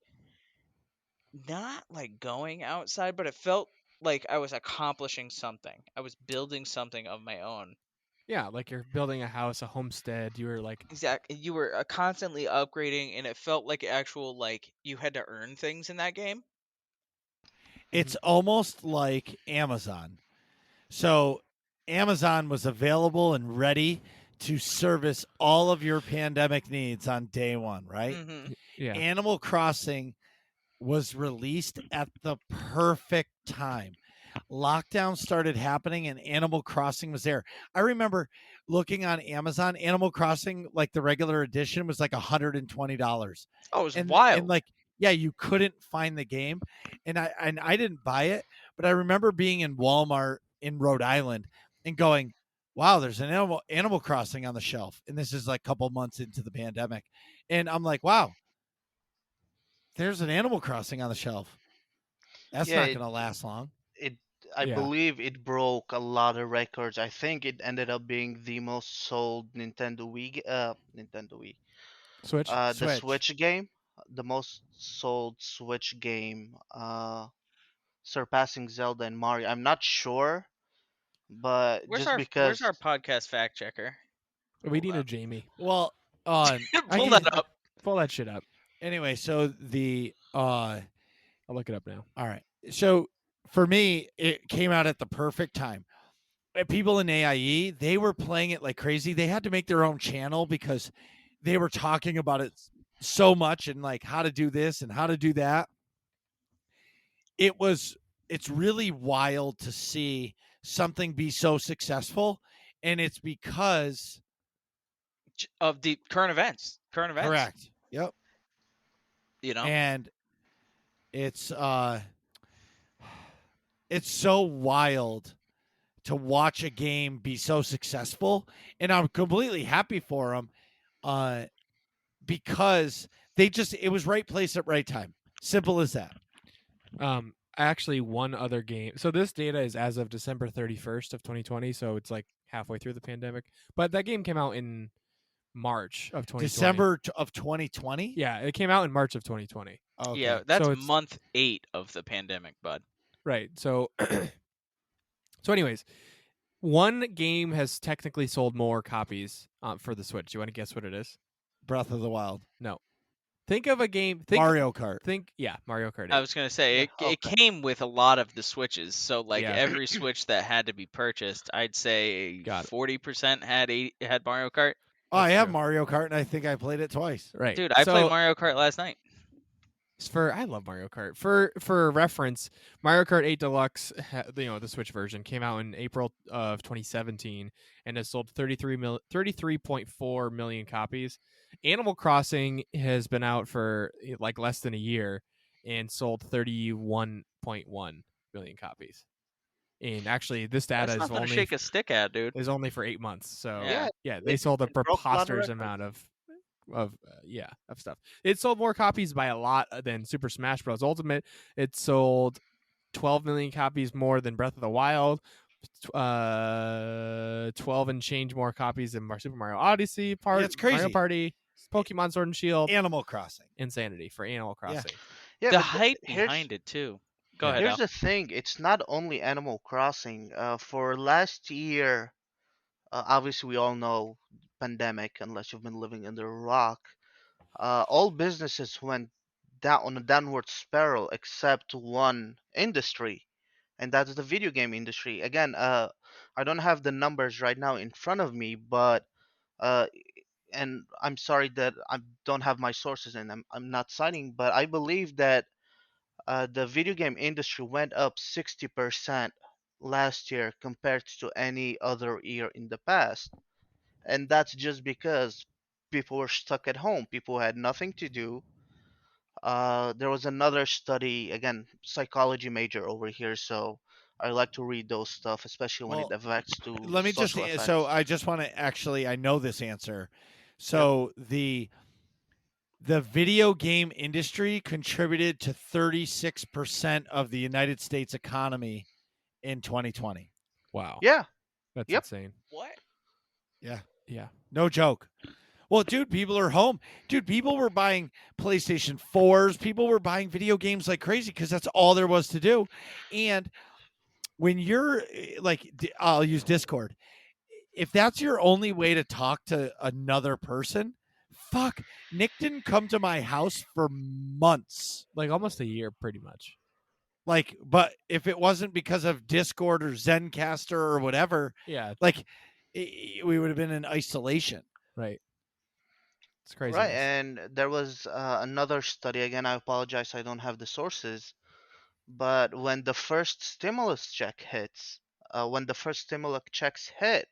not like going outside, but it felt like I was accomplishing something. I was building something of my own. Yeah, like you're building a house, a homestead. You were like, Exactly. You were constantly upgrading, and it felt like actual like you had to earn things in that game. It's almost like Amazon. So Amazon was available and ready to service all of your pandemic needs on day one, right? Mm-hmm. yeah, Animal Crossing was released at the perfect time. Lockdown started happening and Animal Crossing was there. I remember looking on Amazon, Animal Crossing, like the regular edition, was like $120. Oh, it was And wild. like, yeah, you couldn't find the game. And I didn't buy it, but I remember being in Walmart in Rhode Island and going, wow, there's an Animal Crossing on the shelf. And this is like a couple months into the pandemic. And I'm like, wow, there's an Animal Crossing on the shelf. That's Yeah, not going to last long. it I yeah. believe it broke a lot of records. I think it ended up being the most sold Switch. the Switch. Switch game, the most sold Switch game, surpassing Zelda and Mario. I'm not sure, but Where's just our because podcast fact checker? We Hold need a up. Jamie. Well, I Pull can that up. pull that shit up. anyway, so the I'll look it up now. all right. So for me, it came out at the perfect time. People in AIE, they were playing it like crazy. They had to make their own channel because they were talking about it so much and like how to do this and how to do that. It's really wild to see something be so successful, and it's because Of the current events. Current events. correct. Yep. You know. And it's it's so wild to watch a game be so successful, and I'm completely happy for them because it was right place at right time. Simple as that. Actually, one other game. So this data is as of December 31st of 2020. So it's like halfway through the pandemic. But that game came out in March of 2020. December of 2020. Yeah, it came out in March of 2020. Okay. Yeah, that's So it's month 8 of the pandemic, bud. right. So, so anyways, one game has technically sold more copies for the Switch. Do you want to guess what it is? Breath of the Wild. No. Think of a game. Mario Kart. Mario Kart 8. I was gonna say it Okay. came with a lot of the Switches. So like Yeah. every Switch that had to be purchased, I'd say Got it. 40% had Mario Kart. Oh, I That's have true. Mario Kart, and I think I played it twice. Right. Dude, I so, played Mario Kart last night. I love Mario Kart. For reference, Mario Kart 8 Deluxe, the Switch version came out in April of 2017 and has sold 33.4 million copies. Animal Crossing has been out for like less than a year and sold 31.1 million copies. And actually, this data That's is nothing to only shake a stick at, dude. only for 8 months. So Yeah. yeah, they it, sold a it broke a lot of preposterous records. amount of stuff. It sold more copies by a lot than Super Smash Bros. Ultimate. It sold 12 million copies more than Breath of the Wild. 12 and change more copies than Super Mario Odyssey. It's crazy. Mario Party, Pokemon Sword and Shield, Animal Crossing. Insanity for Animal Crossing. Yeah, The but hype here's behind it too. Go Yeah. ahead, here's Al. the thing. It's not only Animal Crossing. For last year, obviously we all know pandemic. Unless you've been living under a rock, all businesses went down on a downward spiral, except one industry, and that's the video game industry. Again, I don't have the numbers right now in front of me, but uh, and I'm sorry that I don't have my sources and I'm not citing, but I believe that the video game industry went up 60% last year compared to any other year in the past. And that's just because people were stuck at home. People had nothing to do. There was another study, again, psychology major over here, so I like to read those stuff, especially when it Well, affects to let me just social so effects. I just want to actually I know this answer. Yep. So the video game industry contributed to 36% of the United States economy in 2020. Wow, Yeah. that's Yep. insane. What? Yeah. Yeah, No joke. Well, dude, people are home. Dude, people were buying PlayStation 4s. People were buying video games like crazy because that's all there was to do. And when you're like, I'll use Discord. If that's your only way to talk to another person, fuck. Nick didn't come to my house for months. like almost a year, pretty much. Like, but if it wasn't because of Discord or Zencaster or whatever, Yeah, like, we would have been in isolation. right. It's Right. craziness. And there was another study. Again, I apologize, I don't have the sources. But when the first stimulus check hits, when the first stimulus checks hit,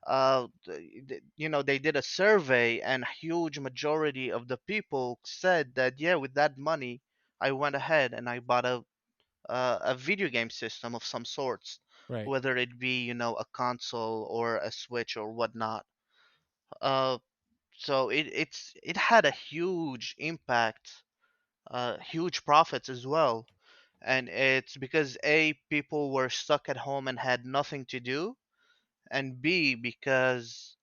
they did a survey, and a huge majority of the people said that, yeah, with that money, I went ahead and I bought a video game system of some sorts, Right. whether it be, a console or a Switch or whatnot. Uh, so it had a huge impact, huge profits as well, and it's because A, people were stuck at home and had nothing to do, and B, because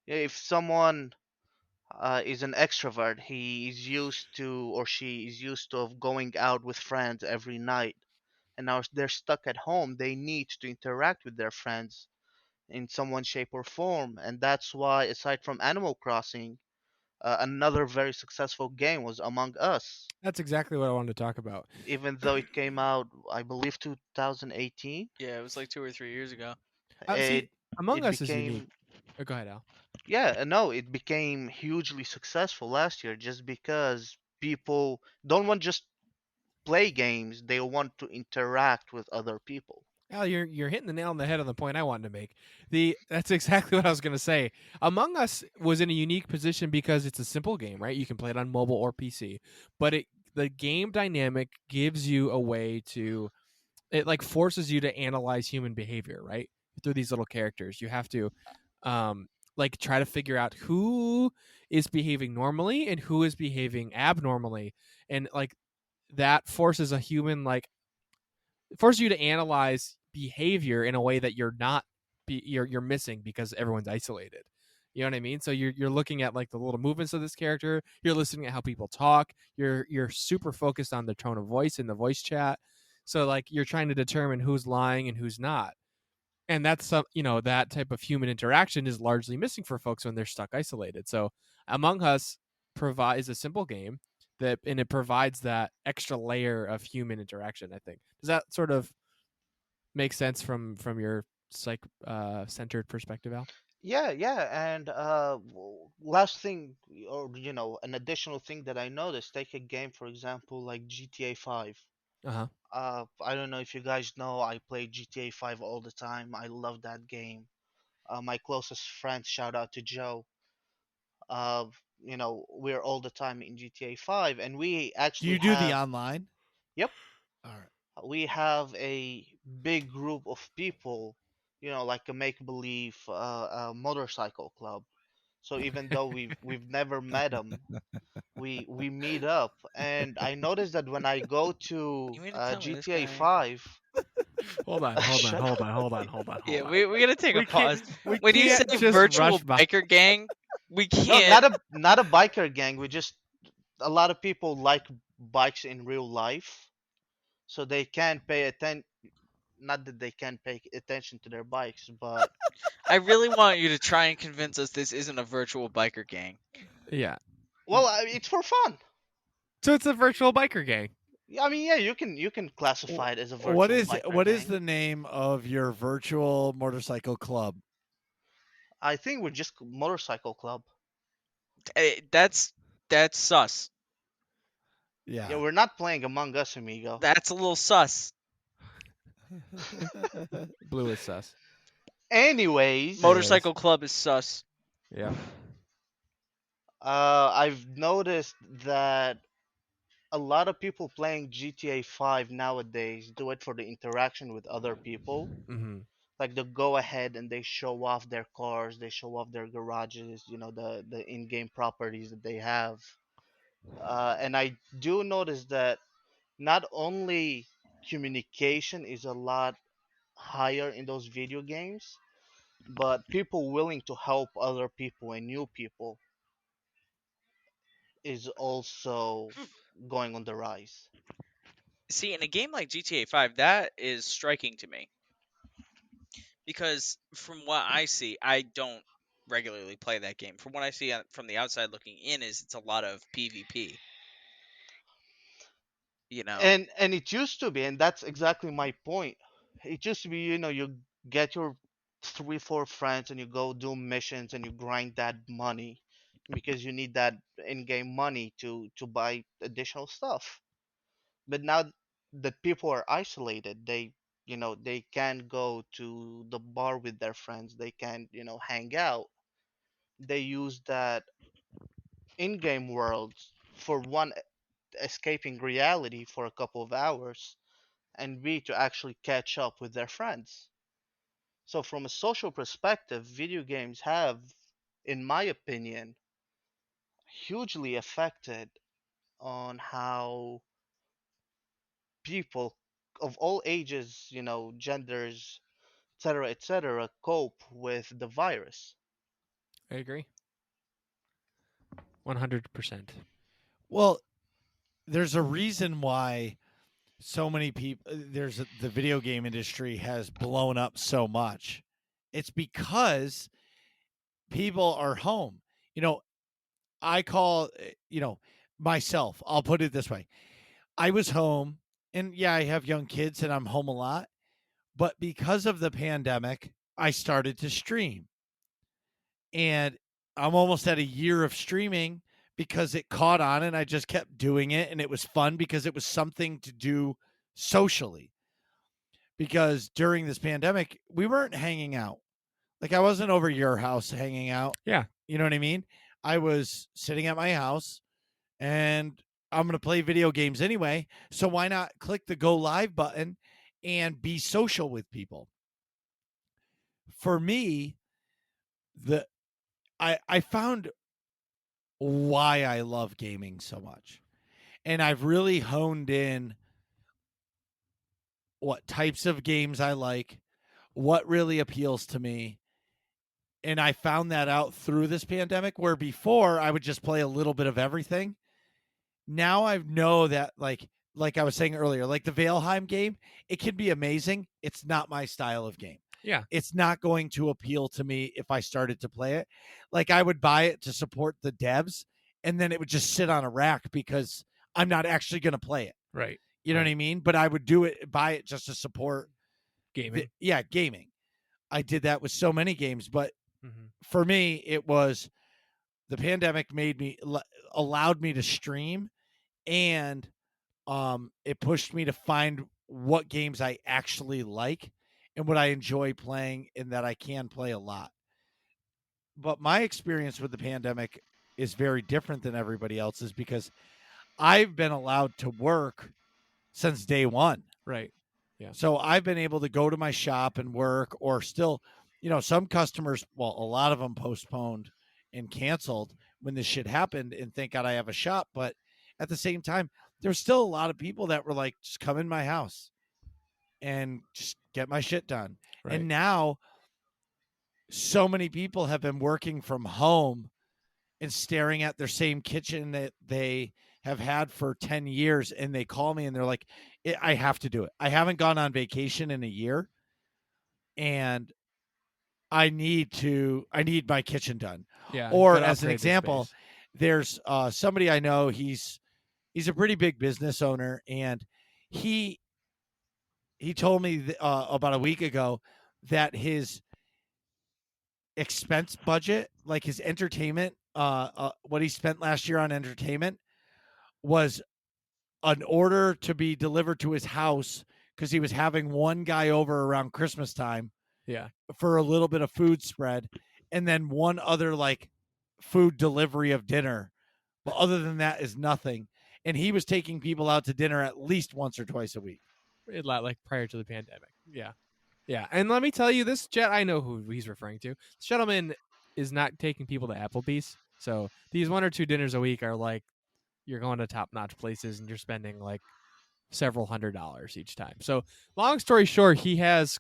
if someone is an extrovert, he is used to, or she is used to, of going out with friends every night, and now they're stuck at home, they need to interact with their friends in some one shape or form. And that's why, aside from Animal Crossing, another very successful game was Among Us, That's exactly what I wanted to talk about. even though it came out, I believe, 2018. Yeah, it was like 2 or 3 years ago. See, it Among it Us is unique. became Oh, go ahead, Al. Yeah, no, it became hugely successful last year just because people don't want just play games, they want to interact with other people. Al, you're hitting the nail on the head on the point I wanted to make. That's exactly what I was going to say. Among Us was in a unique position because it's a simple game, right? You can play it on mobile or PC, but the game dynamic gives you a way to it like forces you to analyze human behavior, right? Through these little characters. You have to like try to figure out who is behaving normally and who is behaving abnormally. And like that forces a human like forces you to analyze behavior in a way that you're missing because everyone's isolated. You know what I mean? So you're looking at like the little movements of this character. You're listening at how people talk. You're super focused on the tone of voice in the voice chat. So like you're trying to determine who's lying and who's not. And that's some that type of human interaction is largely missing for folks when they're stuck isolated. So Among Us provides a simple game and it provides that extra layer of human interaction. I think does that sort of make sense from your psych centered perspective, Al? Yeah, yeah, and last thing, or an additional thing that I noticed, take a game for example like GTA 5. Uh huh. I don't know if you guys know, I play GTA 5 all the time. I love that game. My closest friend, shout out to Joe. Uh, we're all the time in GTA 5, and we Do actually you do the have, online? yep, All right. we have a big group of people, like a make believe motorcycle club. So even though we've never met them, we meet up, and I noticed that when I go to You mean to tell me this GTA guy? 5, Hold on, hold on, shut hold up. on, hold on, hold on, Yeah, hold on. we gotta take a We can't pause. we When you say can't just virtual rush by. biker gang, we No, can't. not a biker gang. We just, a lot of people like bikes in real life, so they can't pay attention. Not that they can't pay attention to their bikes, but I really want you to try and convince us this isn't a virtual biker gang. Yeah, well, it's for fun. So it's a virtual biker gang. I mean, yeah, you can classify it as a virtual What is biker gang. the name of your virtual motorcycle club? I think we're just motorcycle club. That's sus. Yeah. Yeah, we're not playing Among Us, amigo. That's a little sus. Blue is sus. Anyways, Motorcycle club is sus. Yeah. I've noticed that a lot of people playing GTA 5 nowadays do it for the interaction with other people. Mm-hmm. Like they go ahead and they show off their cars, they show off their garages, the in-game properties that they have. And I do notice that not only communication is a lot higher in those video games, but people willing to help other people and new people is also going on the rise. See, in a game like GTA 5, that is striking to me because from what I see, I don't regularly play that game. From what I see from the outside looking in, is it's a lot of PvP. You know, And it used to be, and that's exactly my point. It used to be, you get your 3, 4 friends and you go do missions and you grind that money because you need that in-game money to buy additional stuff. But now that people are isolated, they can't go to the bar with their friends, they can't hang out. They use that in-game world for one, escaping reality for a couple of hours, and B, to actually catch up with their friends. So from a social perspective, video games have, in my opinion, hugely affected on how people of all ages, genders, etc., cope with the virus. I agree. 100%. Well, there's a reason why so many people the video game industry has blown up so much. It's because people are home. You know, I call, myself, I'll put it this way. I was home, and yeah, I have young kids and I'm home a lot, but because of the pandemic, I started to stream. And I'm almost at a year of streaming because it caught on and I just kept doing it, and it was fun because it was something to do socially. Because during this pandemic, we weren't hanging out. Like, I wasn't over your house hanging out. Yeah. You know what I mean? I was sitting at my house, and I'm going to play video games anyway. So why not click the go live button and be social with people? For me, the I found why I love gaming so much. And I've really honed in what types of games I like, what really appeals to me. And I found that out through this pandemic, where before I would just play a little bit of everything. Now I know that, like I was saying earlier, like the Valheim game, it can be amazing. It's not my style of game. Yeah. It's not going to appeal to me if I started to play it. Like, I would buy it to support the devs, and then it would just sit on a rack because I'm not actually going to play it. Right. You know what I mean? But I would buy it just to support Gaming. gaming. I did that with so many games, but Mm-hmm. for me, it was the pandemic allowed me to stream, and it pushed me to find what games I actually like and what I enjoy playing, and that I can play a lot. But my experience with the pandemic is very different than everybody else's because I've been allowed to work since day one. Right. Yeah. So I've been able to go to my shop and work, or still, some customers, well, a lot of them postponed and canceled when this shit happened. And thank God I have a shop. But at the same time, there's still a lot of people that were like, just come in my house and just get my shit done. Right. And now so many people have been working from home and staring at their same kitchen that they have had for 10 years. And they call me and they're like, I have to do it. I haven't gone on vacation in a year, and I need my kitchen done. Yeah. Or gotta as an upgrade the example, space. there's somebody I know, he's he's a pretty big business owner, and he told me about a week ago that his expense budget, like his entertainment, what he spent last year on entertainment, was an order to be delivered to his house because he was having one guy over around Christmas time Yeah. for a little bit of food spread, and then one other like food delivery of dinner. But other than that is nothing. And he was taking people out to dinner at least once or twice a week. Like prior to the pandemic. Yeah. Yeah. And let me tell you, this jet, I know who he's referring to. This gentleman is not taking people to Applebee's. So these 1 or 2 dinners a week are like you're going to top notch places and you're spending like several $100s each time. So long story short, he has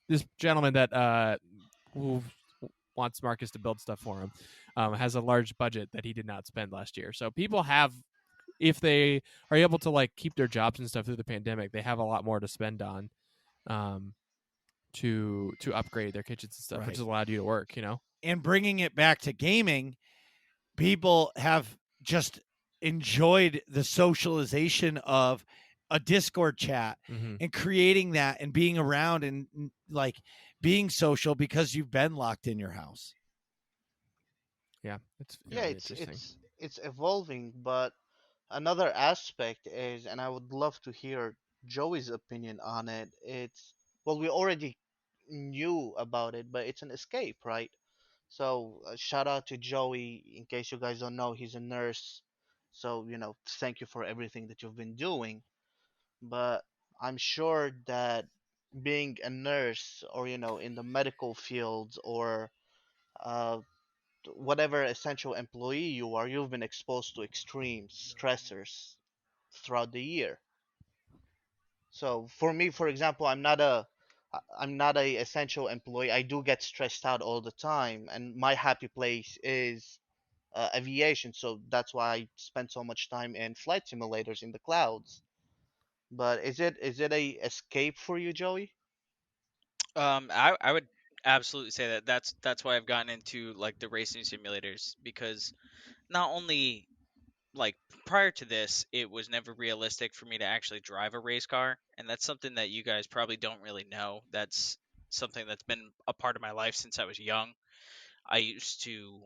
this gentleman that who wants Marcus to build stuff for him, has a large budget that he did not spend last year. So people have, if they are able to like keep their jobs and stuff through the pandemic, they have a lot more to spend on, to upgrade their kitchens and stuff, which Right. has allowed you to work. You know, And bringing it back to gaming, people have just enjoyed the socialization of a Discord chat and creating that and being around and like being social because you've been locked in your house. yeah, it's Yeah, really it's interesting. it's evolving, but another aspect is, and I would love to hear Joey's opinion on it. It's, well, we already knew about it, but it's an escape, right? So shout out to Joey. In case you guys don't know, he's a nurse. So thank you for everything that you've been doing. But I'm sure that being a nurse, or in the medical fields, or uh, whatever essential employee you are, you've been exposed to extreme stressors throughout the year. So for me, for example, I'm not a essential employee. I do get stressed out all the time, and my happy place is aviation. So that's why I spend so much time in flight simulators in the clouds. But is it a escape for you, Joey? I would absolutely say that that's why I've gotten into like the racing simulators, because not only like prior to this, it was never realistic for me to actually drive a race car, and that's something that you guys probably don't really know. That's something that's been a part of my life since I was young. I used to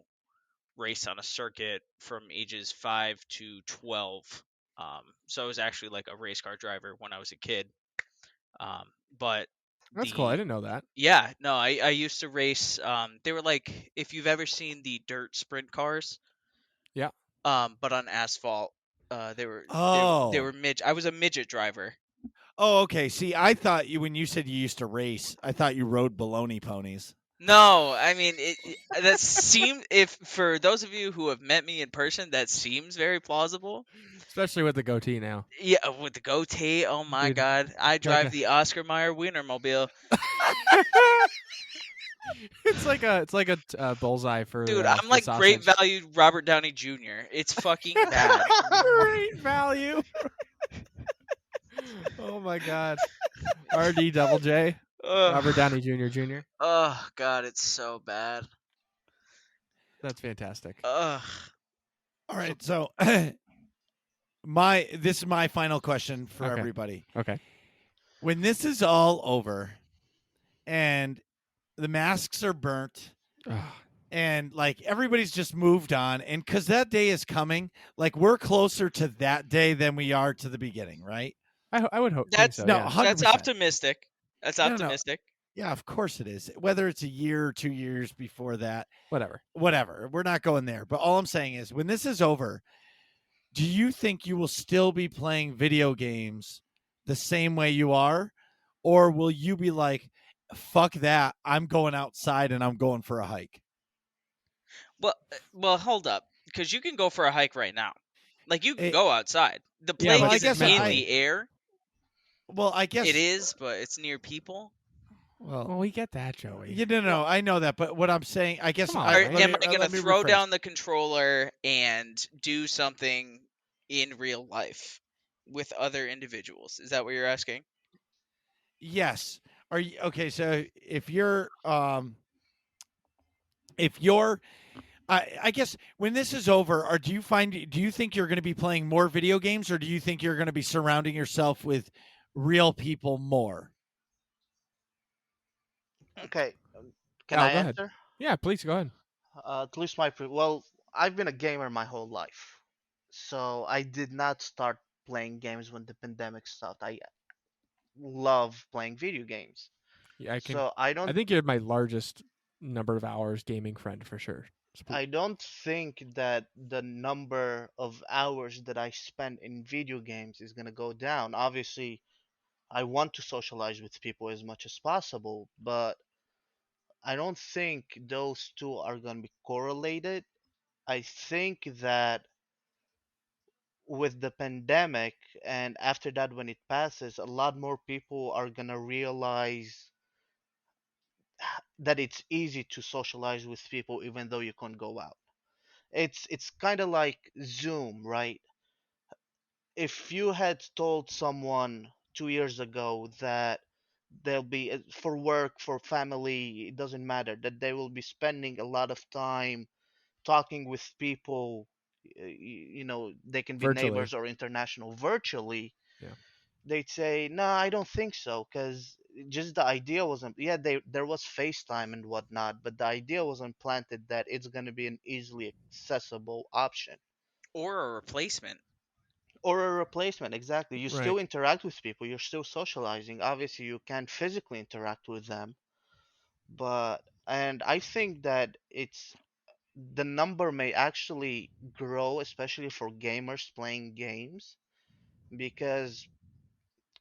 race on a circuit from ages 5 to 12. So I was actually like a race car driver when I was a kid. But That's cool. I the didn't know that. yeah, no, I used to race. They were like, if you've ever seen the dirt sprint cars, Yeah. but on asphalt. They Oh. were I was a midget driver. Oh, okay. See, I thought when you said you used to race, I thought you rode baloney ponies. No, I mean that seemed, if for those of you who have met me in person, that seems very plausible. Especially with the goatee now. Yeah, with the goatee. Oh my Dude, God, I like drive a- the Oscar Mayer Wienermobile. it's like a bullseye Dude, for I'm like great sausage. value Robert Downey Jr. It's fucking bad. Great value. Oh my God. RD Double J. Robert Ugh. Downey Jr. Jr. Oh God, it's so bad. That's fantastic. Ugh. All right. So this is my final question for Okay. everybody. Okay. When this is all over and the masks are burnt Ugh. and like everybody's just moved on, and because that day is coming, like we're closer to that day than we are to the beginning, right? I would think That's so. No, Yeah. 100%. that's optimistic. That's No. optimistic. Yeah, of course it is. Whether it's a year or 2 years before that, Whatever. whatever. We're not going there. But all I'm saying is when this is over, do you think you will still be playing video games the same way you are? Or will you be like, fuck that, I'm going outside and I'm going for a hike? Well, hold up, because you can go for a hike right now. Like you can Eh, go outside. The Yeah, plague but I isn't guess in mentally. the air. I guess It is, but it's near people. Well, we get that, Joey. you no, I know that, but what I'm saying, I guess Come on, Or Mike. am I gonna let me throw rephrase. down the controller and do something in real life with other individuals? Is that what you're asking? Yes. Are you okay? So if you're I guess when this is over, or do you think you're going to be playing more video games, or do you think you're going to be surrounding yourself with real people more? Okay, can Al, I go ahead. answer? Yeah, please go ahead. At least well, I've been a gamer my whole life, so I did not start playing games when the pandemic started. I love playing video games, Yeah, I can. so I think you're my largest number of hours gaming friend for sure. I don't think that the number of hours that I spend in video games is gonna go down. Obviously, I want to socialize with people as much as possible, but I don't think those two are gonna be correlated. I think that with the pandemic and after that when it passes, a lot more people are gonna realize that it's easy to socialize with people even though you can't go out. It's kind of like Zoom, right? If you had told someone 2 years ago that they'll be for work, for family, it doesn't matter, that they will be spending a lot of time talking with people, they can be Virtually. neighbors or international virtually, Yeah. they'd say, "No, I don't think so," because just the idea wasn't. Yeah, there was FaceTime and whatnot, but the idea wasn't planted that it's going to be an easily accessible option Or a replacement. or a replacement. Exactly, you Right. still interact with people, you're still socializing. Obviously, you can't physically interact with them, but and I think that the number may actually grow, especially for gamers playing games, because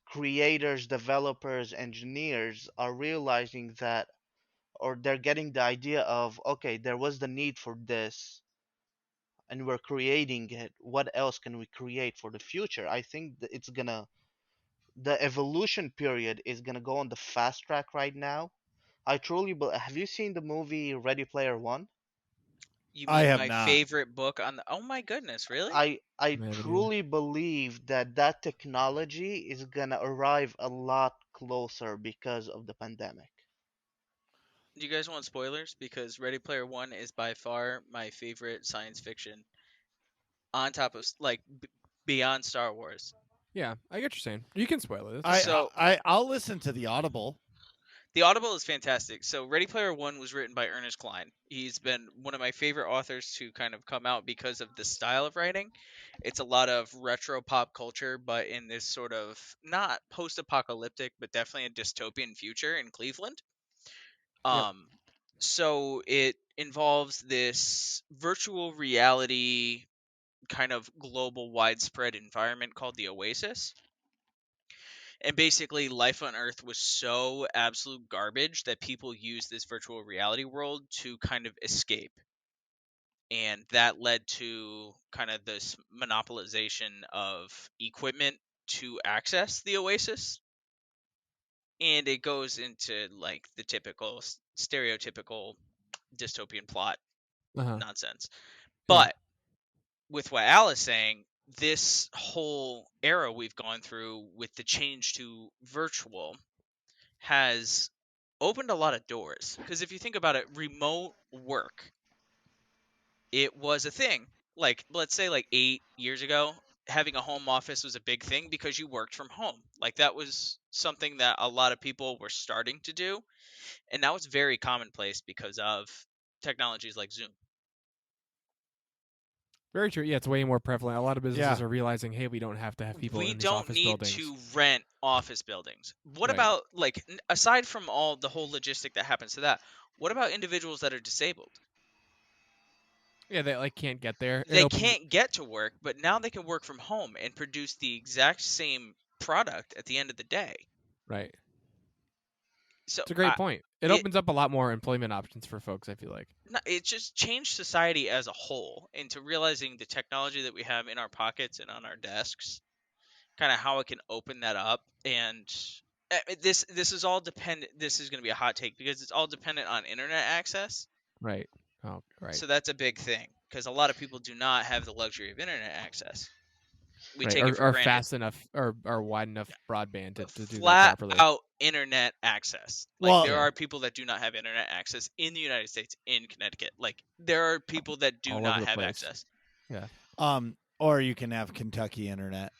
creators, developers, engineers are realizing that, or they're getting the idea of, okay, there was the need for this and we're creating it. What else can we create for the future? I think that the evolution period is gonna go on the fast track right now. Have you seen the movie Ready Player One? You I mean have my not. favorite book on the? Oh my goodness, really? I I haven't either. truly believe that that technology is gonna arrive a lot closer because of the pandemic. Do you guys want spoilers? Because Ready Player One is by far my favorite science fiction, on top of beyond Star Wars. Yeah, I get what you're saying. You can spoil it. It's I, okay. So I'll listen to the Audible. the Audible is fantastic. So Ready Player One was written by Ernest Cline. He's been one of my favorite authors to kind of come out because of the style of writing. It's a lot of retro pop culture, but in this sort of not post-apocalyptic, but definitely a dystopian future in Cleveland. Yep. Um, so it involves this virtual reality kind of global widespread environment called the Oasis. And basically, life on Earth was so absolute garbage that people use this virtual reality world to kind of escape. And that led to kind of this monopolization of equipment to access the Oasis. And it goes into like the typical stereotypical dystopian plot Uh huh. nonsense. Yeah. But with what Al is saying, this whole era we've gone through with the change to virtual has opened a lot of doors. Because if you think about it, remote work, it was a thing. Like, let's say, like 8 years ago, having a home office was a big thing because you worked from home. Like, that was something that a lot of people were starting to do. And now it's very commonplace because of technologies like Zoom. Very true. Yeah, it's way more prevalent. A lot of businesses Yeah. are realizing, hey, we don't have to have people We in these don't office need buildings. to rent office buildings. What Right. about, like, aside from all the whole logistic that happens to that, what about individuals that are disabled? Yeah, they like can't get there. It They opens. can't get to work, but now they can work from home and produce the exact same product at the end of the day. Right. So It's a great point. It it opens up a lot more employment options for folks. I feel like. it just changed society as a whole into realizing the technology that we have in our pockets and on our desks, kind of how it can open that up. And this is all dependent. This is going to be a hot take because it's all dependent on internet access. Right. Oh, right. So that's a big thing because a lot of people do not have the luxury of internet access. We Right. take it for Or granted. fast enough or wide enough broadband to do that Flat properly. out internet access. Like Well, there Yeah. are people that do not have internet access in the United States, in Connecticut. Like there are people that do All over not the have place. access. Yeah. or you can have Kentucky internet.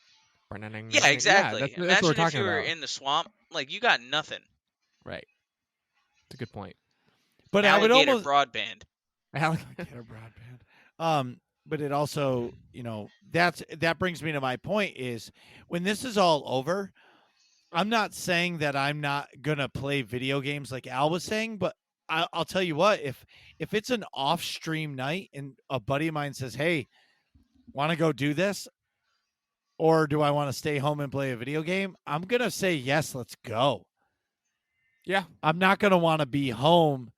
Yeah, exactly. That's what we're Imagine if talking you were about. in the swamp, like you got nothing. Right. It's a good point. But I would Alligator almost broadband. Alligator broadband. But it also, that brings me to my point is when this is all over, I'm not saying that I'm not gonna play video games like Al was saying, but I'll tell you what, if it's an off stream night and a buddy of mine says, "Hey, want to go do this?" or "Do I want to stay home and play a video game?" I'm gonna say yes, let's go. Yeah. I'm not gonna want to be home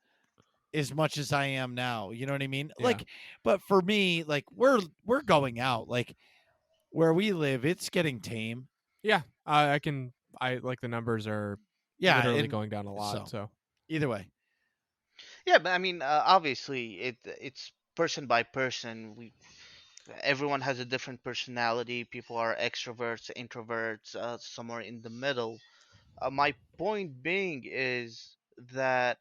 as much as I am now. You know what I mean? Yeah. Like, but for me, like we're going out. Like where we live, it's getting tame. Yeah. I like the numbers are Yeah, literally and going down a lot. So either way. Yeah, but I mean, obviously, it's person by person. Everyone has a different personality. People are extroverts, introverts, somewhere in the middle. My point being is that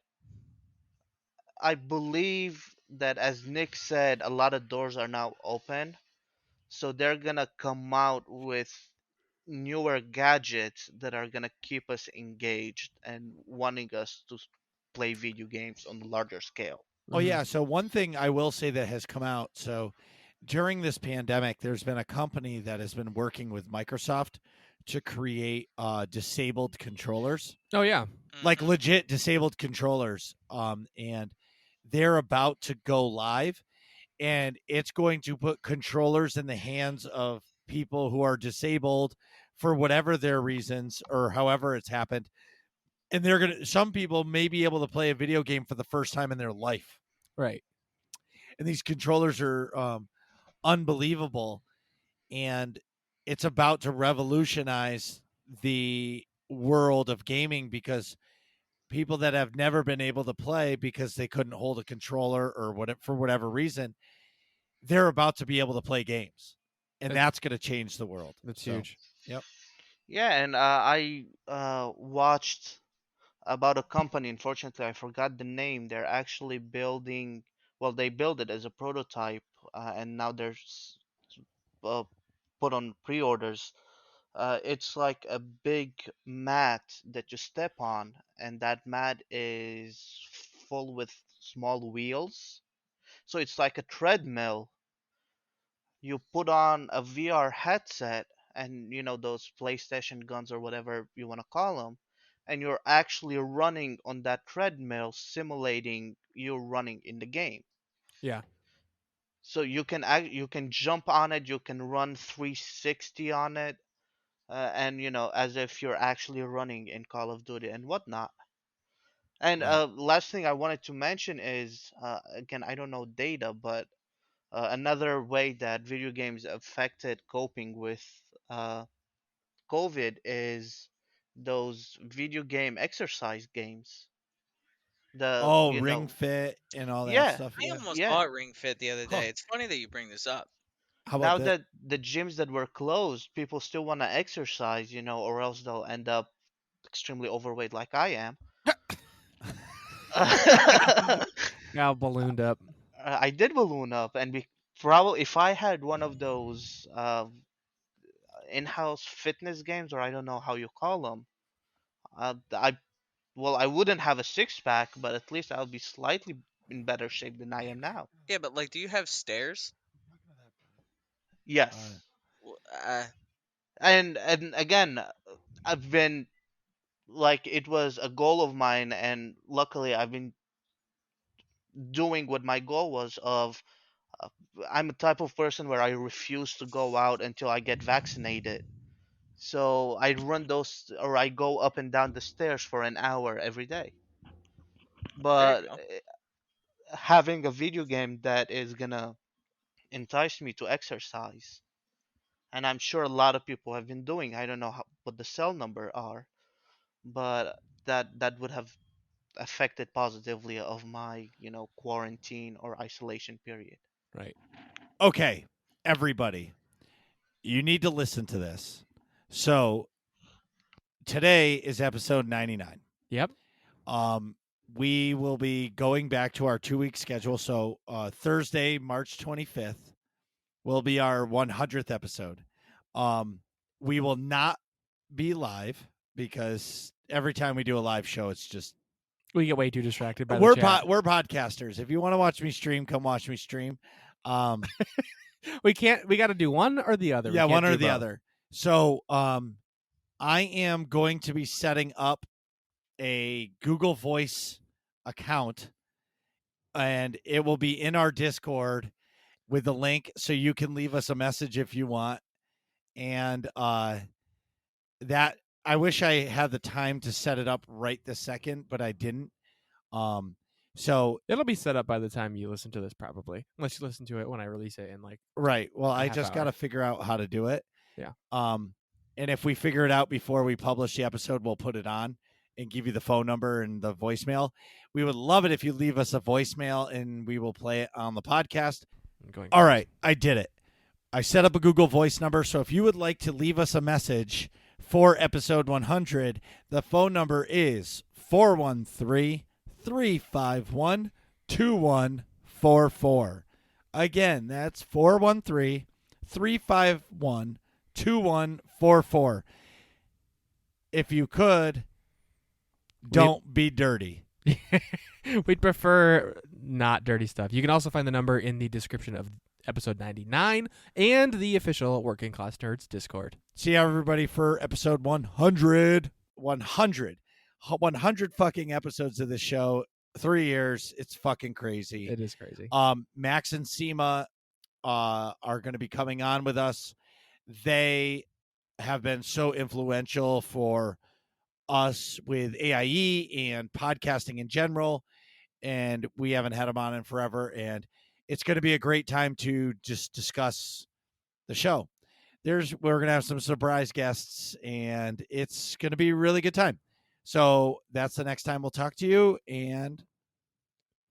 I believe that, as Nick said, a lot of doors are now open, so they're gonna come out with newer gadgets that are gonna keep us engaged and wanting us to play video games on a larger scale. Oh yeah. So one thing I will say that has come out. So during this pandemic, there's been a company that has been working with Microsoft to create disabled controllers, Oh yeah. like Mhm. legit disabled controllers. And they're about to go live, and it's going to put controllers in the hands of people who are disabled for whatever their reasons or however it's happened. And some people may be able to play a video game for the first time in their life. Right. And these controllers are unbelievable, and it's about to revolutionize the world of gaming because people that have never been able to play because they couldn't hold a controller or whatever for whatever reason, they're about to be able to play games, and that's going to change the world. That's So, huge. Yep. Yeah, and I watched about a company. Unfortunately, I forgot the name. They're actually building. Well, they build it as a prototype, and now they're uh, put on pre-orders. It's like a big mat that you step on, and that mat is full with small wheels. So it's like a treadmill. You put on a VR headset and those PlayStation guns or whatever you want to call them, and you're actually running on that treadmill, simulating you running in the game. Yeah. So you can jump on it, you can run 360 on it, and as if you're actually running in Call of Duty and whatnot. And Right. last thing I wanted to mention is, again, I don't know data, but another way that video games affected coping with uh, COVID is those video game exercise games. The Oh, Ring Fit and all that Yeah, stuff. I Yeah. almost yeah. bought Ring Fit the other Huh. day. It's funny that you bring this up. How about Now that? that the gyms that were closed, people still want to exercise, or else they'll end up extremely overweight like I am. Now ballooned up. I did balloon up, and probably if I had one of those in-house fitness games, or I don't know how you call them, I well, I wouldn't have a six pack, but at least I'll be slightly in better shape than I am now. Yeah, but like, do you have stairs? Yes, W- and again, I've been like it was a goal of mine, and luckily I've been doing what my goal was of. Uh, I'm a type of person where I refuse to go out until I get vaccinated. So I run those, or I go up and down the stairs for an hour every day. there you But go. having a video game that is gonna entice me to exercise, and I'm sure a lot of people have been doing. I don't know what the cell number are, but that would have affected positively of my quarantine or isolation period. Right. Okay, everybody. you need to listen to this. So today is episode 99. Yep. We will be going back to our 2-week schedule. So Thursday, March 25th, will be our 100th episode. We will not be live because every time we do a live show, it's just We get way too distracted by we're the chat. we're podcasters. If you want to watch me stream, come watch me stream. We can't. We got to do one or the other. We Yeah, can't one or do the both. other. So I am going to be setting up a Google Voice account, and it will be in our Discord with the link, so you can leave us a message if you want. And that I wish I had the time to set it up right this second, but I didn't. So It'll be set up by the time you listen to this, probably, unless you listen to it when I release it in like. right. Well, I half just hour. got to figure out how to do it. Yeah. And if we figure it out before we publish the episode, we'll put it on and give you the phone number and the voicemail. We would love it if you leave us a voicemail and we will play it on the podcast. I'm going. All right, I did it. I set up a Google Voice number. So if you would like to leave us a message for episode 100, the phone number is 413-351-2144. Again, that's 413-351-2144. If you could, don't be dirty. We'd prefer not dirty stuff. You can also find the number in the description of episode 99 and the official Working Class Nerds Discord. See you, everybody, for episode 100. 100 fucking episodes of this show. 3 years. It's fucking crazy. It is crazy. Max and Seema are going to be coming on with us. They have been so influential for us with AIE and podcasting in general, and we haven't had them on in forever, and it's going to be a great time to just discuss the show. We're going to have some surprise guests, and it's going to be a really good time. So that's the next time we'll talk to you, and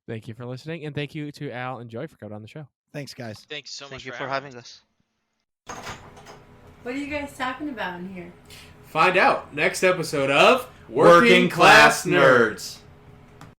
Thank you for listening, and thank you to Al and Joy for coming on the show. thanks, guys. Thanks so Thank much you for for having us. What are you guys talking about in here? Find out next episode of Working Class Nerds.